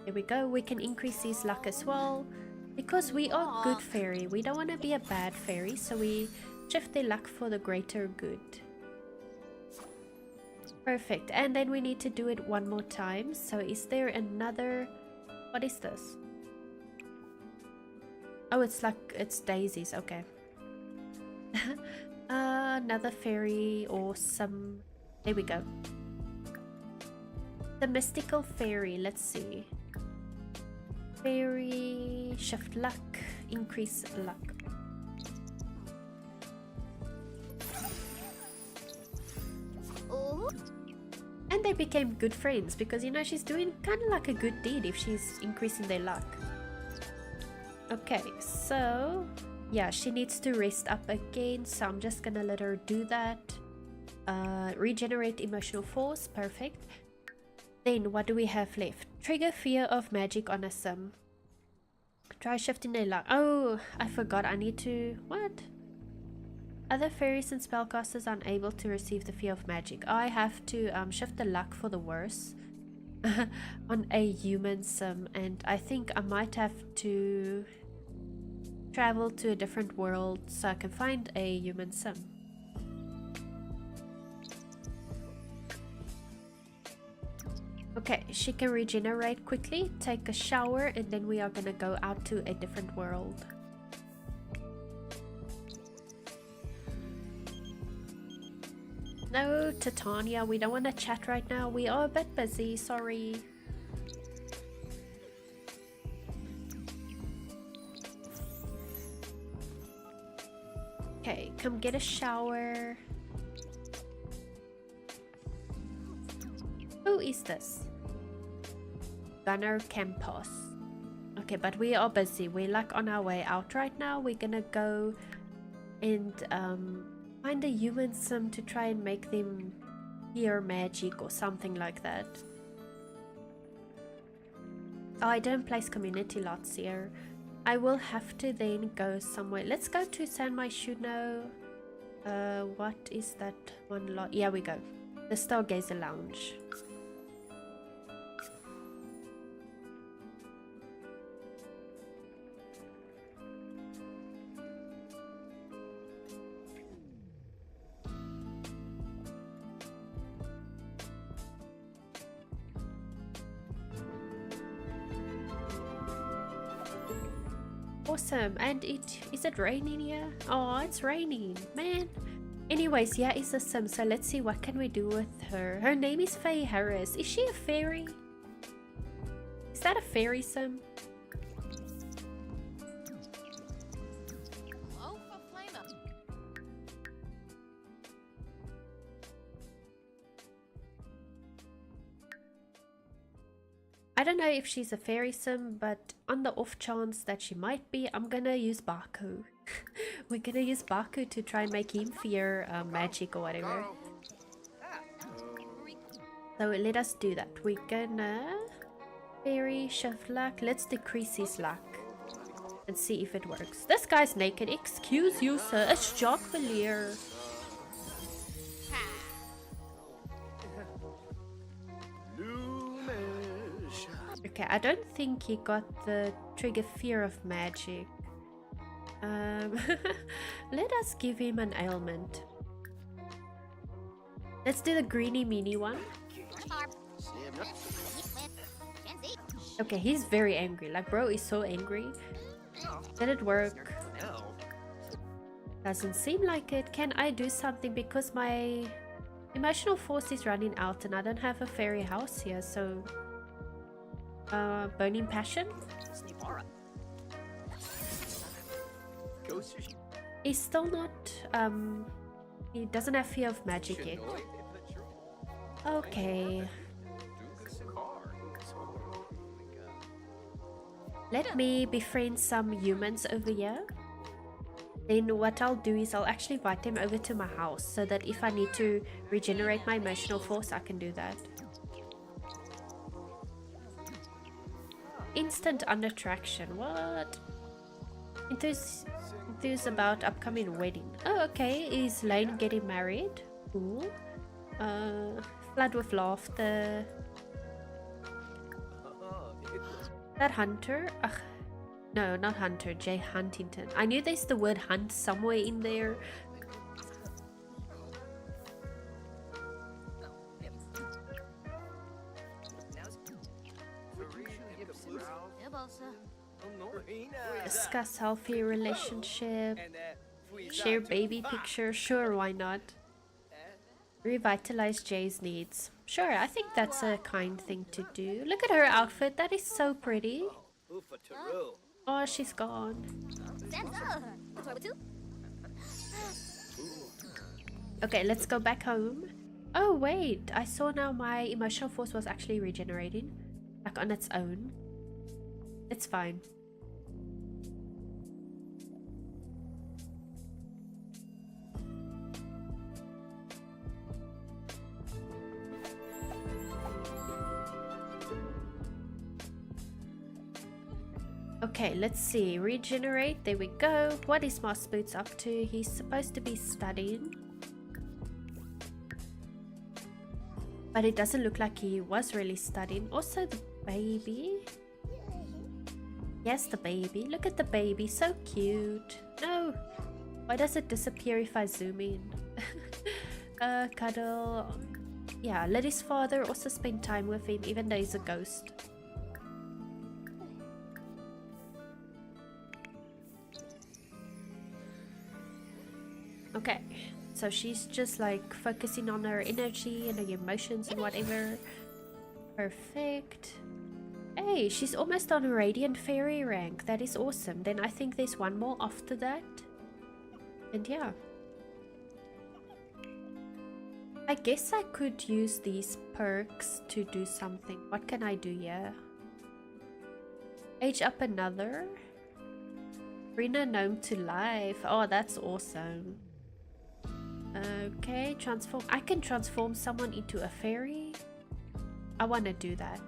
There we go. We can increase his luck as well. Because we are good fairy. We don't want to be a bad fairy, so we shift their luck for the greater good. Perfect. And then we need to do it 1 more time. So is there another... What is this? Oh, it's like... It's daisies. Okay. Another fairy or some... There we go. The mystical fairy. Let's see. Fairy... Shift luck. Increase luck. And they became good friends because, you know, she's doing kind of like a good deed if she's increasing their luck. Okay, so yeah, she needs to rest up again, so I'm just gonna let her do that. Regenerate emotional force, perfect. Then what do we have left? Trigger fear of magic on a sim. Try shifting their luck. Oh, I forgot, I need to... What? Other fairies and spellcasters are unable to receive the fear of magic. I have to shift the luck for the worse on a human sim, and I think I might have to travel to a different world so I can find a human sim. Okay, she can regenerate quickly, take a shower, and then we are gonna go out to a different world. No, Titania, we don't want to chat right now. We are a bit busy, sorry. Okay, come get a shower. Who is this? Gunnar Campos. Okay, but we are busy. We're like on our way out right now. We're gonna go and find a human sim to try and make them hear magic or something like that. Oh, I didn't place community lots here. I will have to then go somewhere. Let's go to San Myshuno. What is that one lot? Yeah, we go. The Stargazer Lounge. Awesome. And is it raining here? Oh, it's raining, man. Anyways, yeah, it's a sim, so let's see what can we do with her. Her name is Faye Harris. Is she a fairy? Is that a fairy sim? I don't know if she's a fairy sim, but on the off chance that she might be, I'm gonna use Baku. We're gonna use Baku to try and make him fear magic or whatever. So let us do that. We're gonna fairy shift luck. Let's decrease his luck and see if it works. This guy's naked. Excuse you, sir. It's Jacques Villiers. Okay, I don't think he got the trigger fear of magic. Let us give him an ailment. Let's do the greeny meanie one. Okay, he's very angry. Like, bro is so angry. Did it work? Doesn't seem like it. Can I do something? Because my emotional force is running out and I don't have a fairy house here, so... Burning Passion? He's still not, he doesn't have fear of magic yet. Okay. Let me befriend some humans over here. Then what I'll do is I'll actually invite them over to my house so that if I need to regenerate my emotional force, I can do that. Instant unattraction. What? Enthused about upcoming wedding. Oh, okay. Is Lane getting married? Cool. Flood with laughter. That Hunter? Ugh. No, not Hunter. Jay Huntington. I knew there's the word hunt somewhere in there. Discuss healthy relationship. Share baby picture. Sure, why not? Revitalize Jay's needs. Sure, I think that's a kind thing to do. Look at her outfit. That is so pretty. Oh, she's gone. Okay, let's go back home. Oh, wait. I saw now my emotional force was actually regenerating. Like on its own. It's fine. Okay, let's see. Regenerate. There we go. What is Moss Boots up to? He's supposed to be studying. But it doesn't look like he was really studying. Also, the baby. Yes, the baby. Look at the baby. So cute. No. Why does it disappear if I zoom in? Cuddle. Yeah, let his father also spend time with him, even though he's a ghost. Okay, so she's just like focusing on her energy and her emotions and whatever. Perfect. Hey, she's almost on a Radiant Fairy rank. That is awesome. Then I think there's one more after that. And yeah. I guess I could use these perks to do something. What can I do here? Age up another. Bring a gnome to life. Oh, that's awesome. Okay, transform. I can transform someone into a fairy. I want to do that.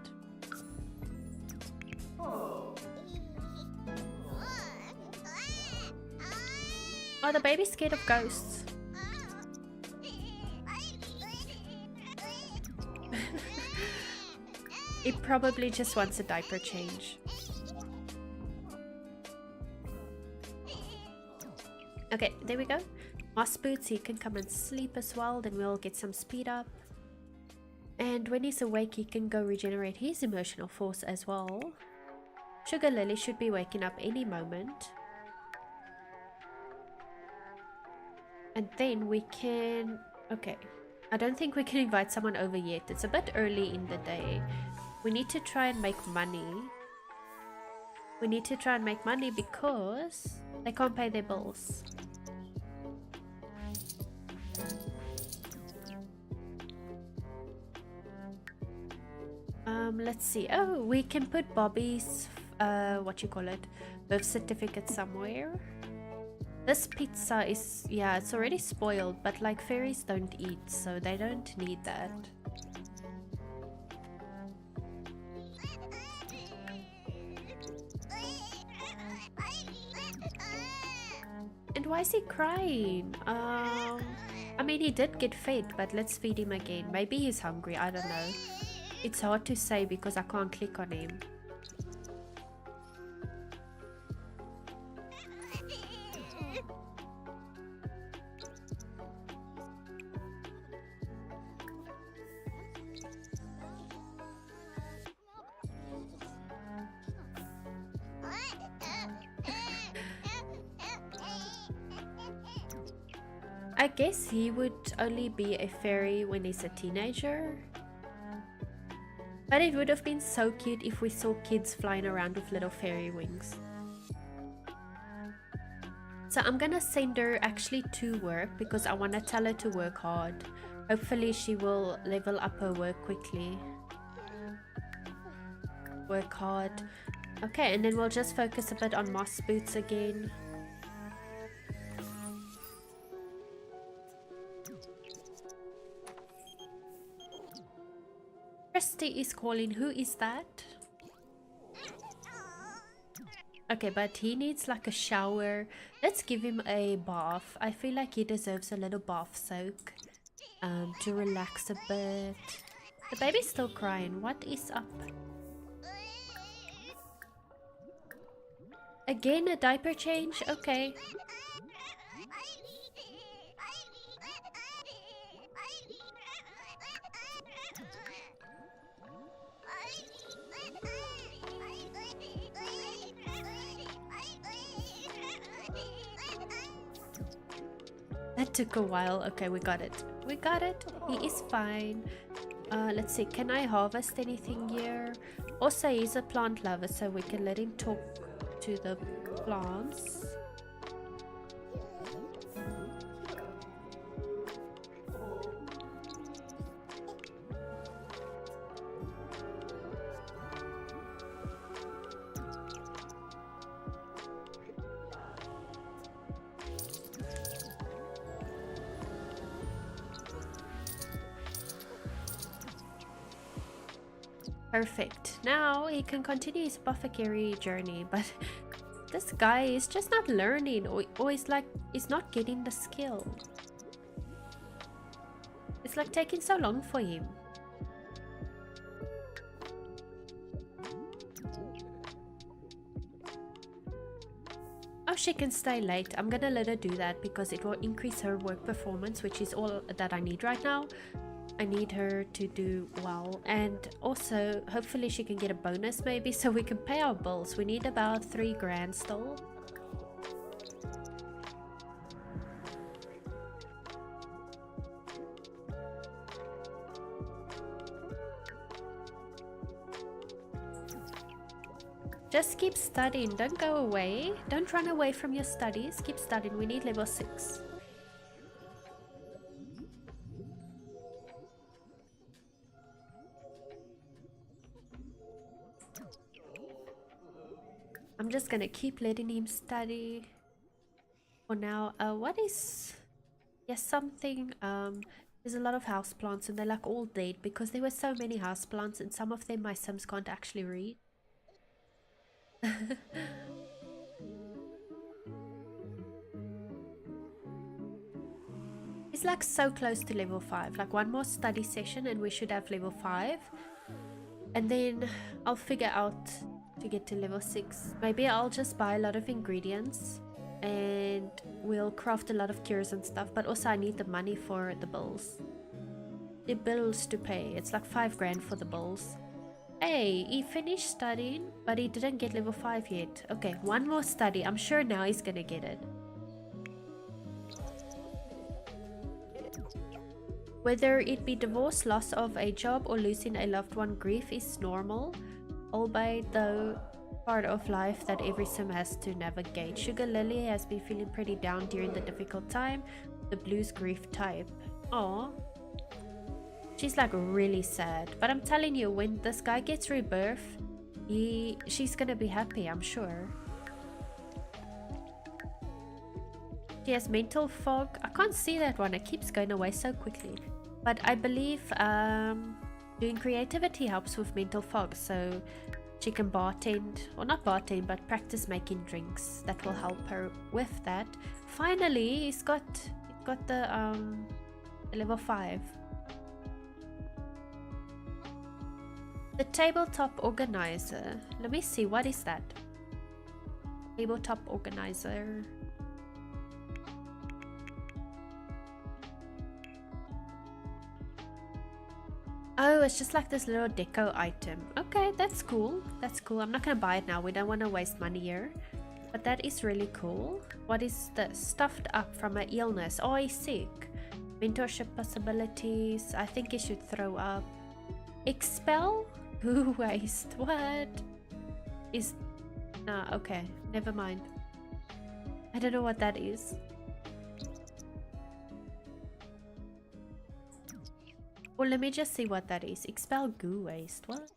Oh, the baby's scared of ghosts. It probably just wants a diaper change. Okay, there we go. Moss boots, he can come and sleep as well, then we'll get some speed up. And when he's awake, he can go regenerate his emotional force as well. Sugar Lily should be waking up any moment. And then we can... Okay, I don't think we can invite someone over yet. It's a bit early in the day. We need to try and make money. We need to try and make money because they can't pay their bills. Let's see. Oh, we can put Bobby's birth certificate somewhere. This pizza is, yeah, it's already spoiled, but like fairies don't eat, so they don't need that. And why is he crying? I mean, he did get fed, but let's feed him again. Maybe he's hungry, I don't know. It's hard to say because I can't click on him. I guess he would only be a fairy when he's a teenager. But it would have been so cute if we saw kids flying around with little fairy wings. So I'm gonna send her actually to work because I want to tell her to work hard. Hopefully she will level up her work quickly. Work hard. Okay, and then we'll just focus a bit on moss boots again. Christy is calling. Who is that? Okay, but he needs like a shower. Let's give him a bath. I feel like he deserves a little bath soak to relax a bit. The baby's still crying. What is up? Again, a diaper change? Okay. That took a while. Okay, we got it. We got it. He is fine. Let's see. Can I harvest anything here? Also, he's a plant lover, so we can let him talk to the plants. Perfect. Now he can continue his apothecary journey, but this guy is just not learning, or he's like, he's not getting the skill. It's like taking so long for him. Oh, she can stay late. I'm gonna let her do that because it will increase her work performance, which is all that I need right now. I need her to do well, and also hopefully she can get a bonus maybe so we can pay our bills. We need about 3 grand still. Just keep studying, don't go away, don't run away from your studies, keep studying. We need level 6. I'm just gonna keep letting him study for now. What is... Yes, something... There's a lot of houseplants and they're like all dead because there were so many houseplants and some of them my Sims can't actually read. He's like so close to level 5. Like one more study session and we should have level 5. And then I'll figure out to get to level 6. Maybe I'll just buy a lot of ingredients and we'll craft a lot of cures and stuff. But also I need the money for the bills. The bills to pay. It's like 5 grand for the bills. Hey, he finished studying, but he didn't get level 5 yet. Okay, one more study. I'm sure now he's gonna get it. Whether it be divorce, loss of a job, or losing a loved one, grief is normal, albeit though part of life that every sim has to navigate. Sugar Lily has been feeling pretty down during the difficult time, the blues grief type. Aww. She's like really sad. But I'm telling you, when this guy gets rebirth, she's gonna be happy, I'm sure. She has mental fog. I can't see that one. It keeps going away so quickly. But I believe doing creativity helps with mental fog. So she can bartend, or not bartend, but practice making drinks. That will help her with that. Finally, he's got the level 5. The tabletop organizer. Let me see, what is that? Tabletop organizer. Oh, it's just like this little deco item. Okay, that's cool. That's cool. I'm not gonna buy it now. We don't want to waste money here. But that is really cool. What is this? Stuffed up from an illness. Oh, he's sick. Mentorship possibilities. I think he should throw up. Expel? Who waste? What? Is... Nah, okay. Never mind. I don't know what that is. Well, let me just see what that is. Expel goo waste. What?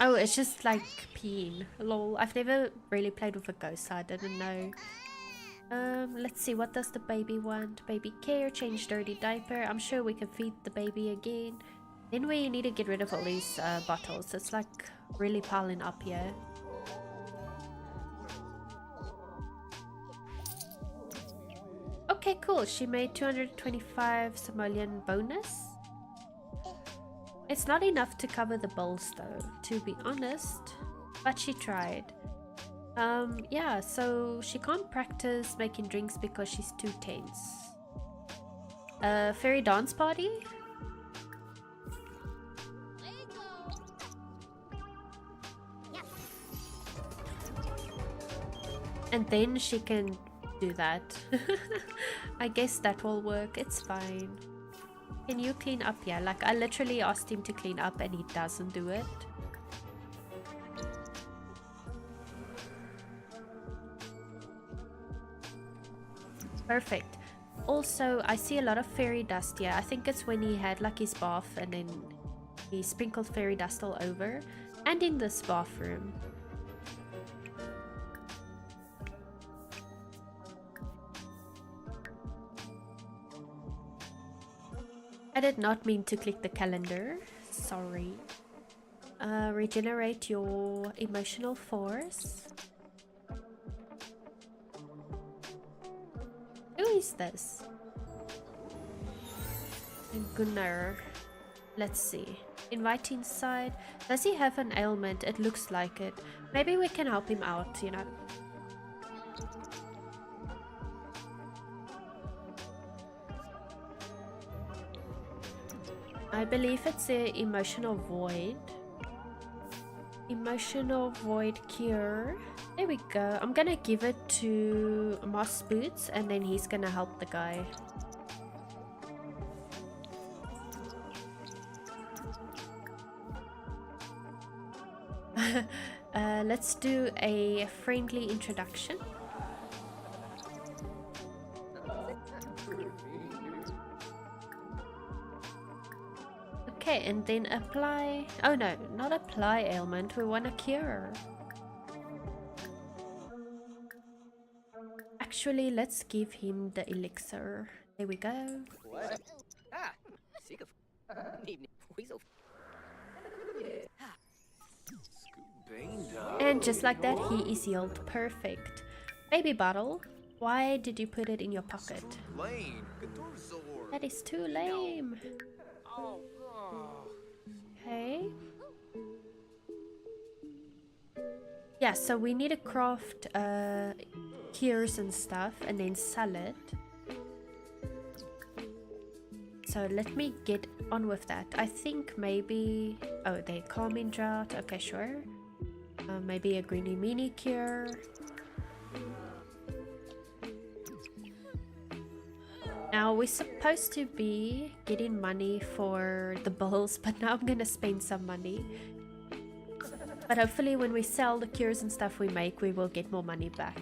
Oh, it's just like peeing. Lol. I've never really played with a ghost, so I didn't know. Let's see. What does the baby want? Baby care. Change dirty diaper. I'm sure we can feed the baby again. Then we need to get rid of all these bottles. It's like really piling up here. Okay, cool. She made 225 simoleon bonus. It's not enough to cover the bills though, to be honest. But she tried. Yeah, so she can't practice making drinks because she's too tense. Fairy dance party? And then she can do that. I guess that will work. It's fine. Can you clean up? Yeah, like I literally asked him to clean up and he doesn't do it. Perfect. Also, I see a lot of fairy dust here. I think it's when he had like his bath and then he sprinkled fairy dust all over. And in this bathroom. I did not mean to click the calendar. Sorry. Regenerate your emotional force. Who is this? Gunnar. Let's see. Invite inside. Does he have an ailment? It looks like it. Maybe we can help him out, you know. I believe it's the emotional void. Emotional void cure. There we go. I'm gonna give it to Moss Boots and then he's gonna help the guy. Let's do a friendly introduction. Okay, and then apply... Oh no, not apply ailment, we want a cure. Actually, let's give him the elixir. There we go. And just like that, he is healed. Perfect. Baby bottle? Why did you put it in your pocket? That is too lame. Okay. Yeah, so we need to craft cures and stuff and then sell it. So let me get on with that. I think maybe... Oh, they calming drought. Okay, sure. Maybe a greeny mini cure. Now we're supposed to be getting money for the bills, but now I'm gonna spend some money. But hopefully when we sell the cures and stuff we make, we will get more money back.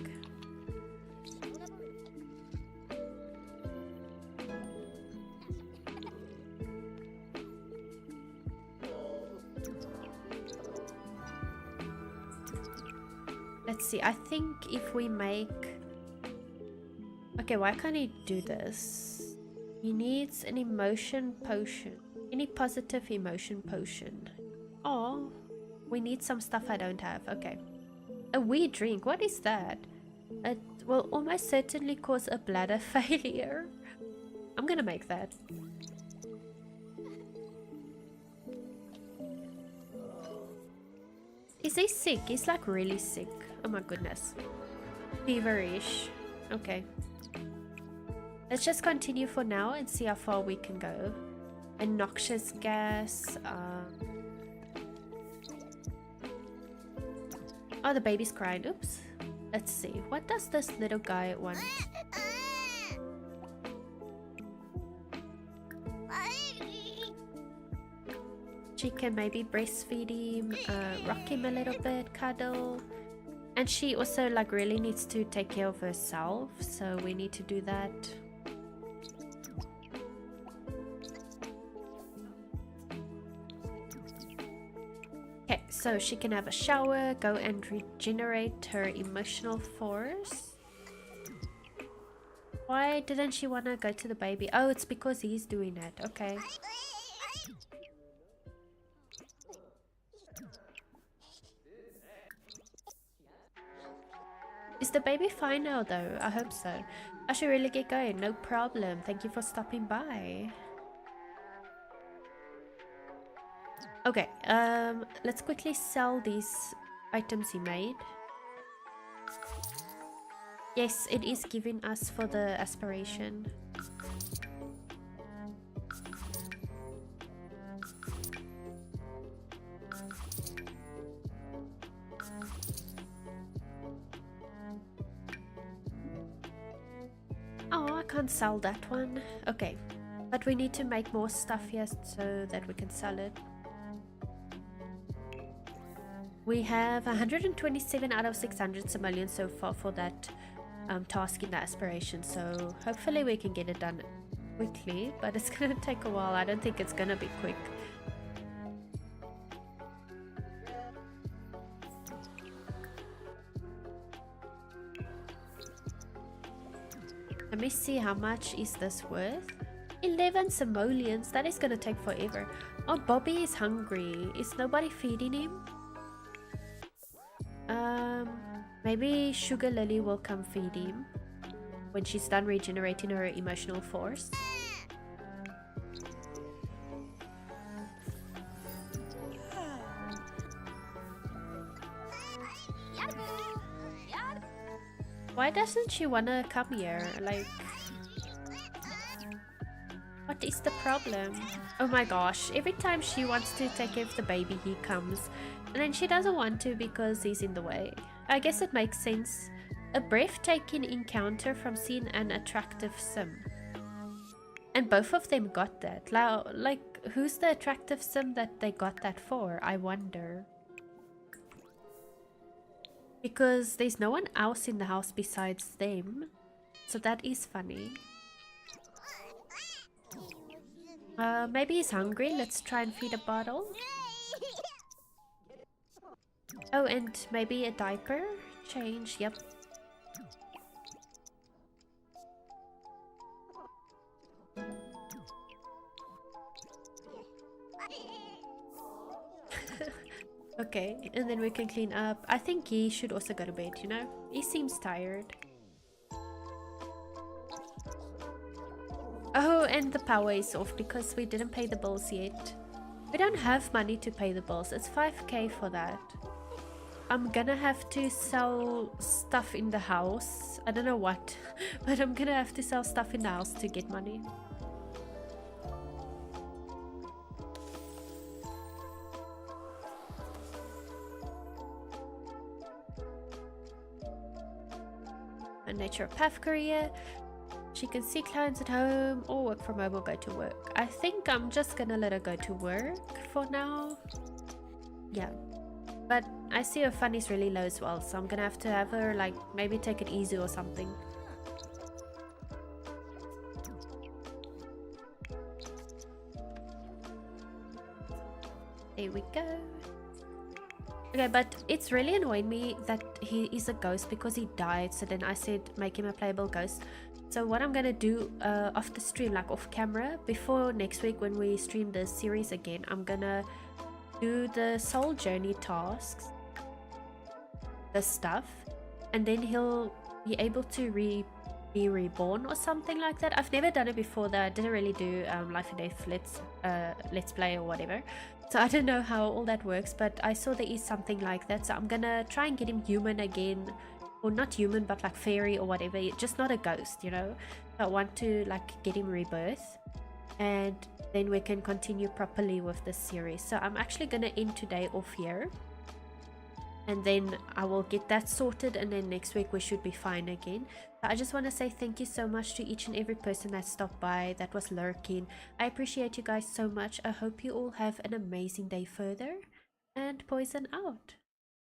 Let's see, I think if we make... Okay, why can't he do this? He needs an emotion potion. Any positive emotion potion. Oh. We need some stuff I don't have. Okay. A wee drink. What is that? It will almost certainly cause a bladder failure. I'm gonna make that. Is he sick? He's like really sick. Oh my goodness. Feverish. Okay. Let's just continue for now and see how far we can go. A noxious gas. Oh, the baby's crying. Oops. Let's see. What does this little guy want? She can maybe breastfeed him, rock him a little bit, cuddle. And she also like really needs to take care of herself. So we need to do that. So she can have a shower, go and regenerate her emotional force. Why didn't she want to go to the baby? Oh, it's because he's doing it. Okay. Is the baby fine now though? I hope so. I should really get going. No problem. Thank you for stopping by. Okay, let's quickly sell these items he made. Yes, it is giving us for the aspiration. Oh, I can't sell that one. Okay, but we need to make more stuff here so that we can sell it. We have 127 out of 600 simoleons so far for that task in the aspiration, so hopefully we can get it done quickly, but it's gonna take a while. I don't think it's gonna be quick. Let me see, how much is this worth? 11 simoleons. That is gonna take forever. Oh, Bobby is hungry. Is nobody feeding him? Maybe Sugar Lily will come feed him when she's done regenerating her emotional force. Why doesn't she wanna come here? Like, what is the problem? Oh my gosh, every time she wants to take care of the baby, he comes. And then she doesn't want to because he's in the way. I guess it makes sense. A breathtaking encounter from seeing an attractive sim. And both of them got that. Like, who's the attractive sim that they got that for? I wonder. Because there's no one else in the house besides them. So that is funny. Maybe he's hungry. Let's try and feed a bottle. Oh, and maybe a diaper change. Yep. Okay, and then we can clean up. I think he should also go to bed, you know? He seems tired. Oh, and the power is off because we didn't pay the bills yet. We don't have money to pay the bills. It's 5k for that. I'm gonna have to sell stuff in the house. I don't know what, but I'm gonna have to sell stuff in the house to get money. A naturopath career. She can see clients at home or work from home or go to work. I think I'm just gonna let her go to work for now. Yeah. But I see her fun is really low as well, so I'm gonna have to have her like maybe take it easy or something. There we go. Okay, but it's really annoying me that he is a ghost because he died, so then I said make him a playable ghost. So what I'm gonna do off the stream, like off camera, before next week when we stream the series again, I'm gonna do the soul journey tasks, the stuff, and then he'll be able to be reborn or something like that. I've never done it before though. I didn't really do Life and Death let's play or whatever, so I don't know how all that works, but I saw there is something like that, so I'm gonna try and get him human again, or not human but like fairy or whatever, just not a ghost, you know. I want to like get him rebirth, and then we can continue properly with this series. So I'm actually gonna end today off here, and then I will get that sorted, and then next week we should be fine again. So I just want to say thank you so much to each and every person that stopped by, that was lurking. I appreciate you guys so much. I hope you all have an amazing day further, and Poison out.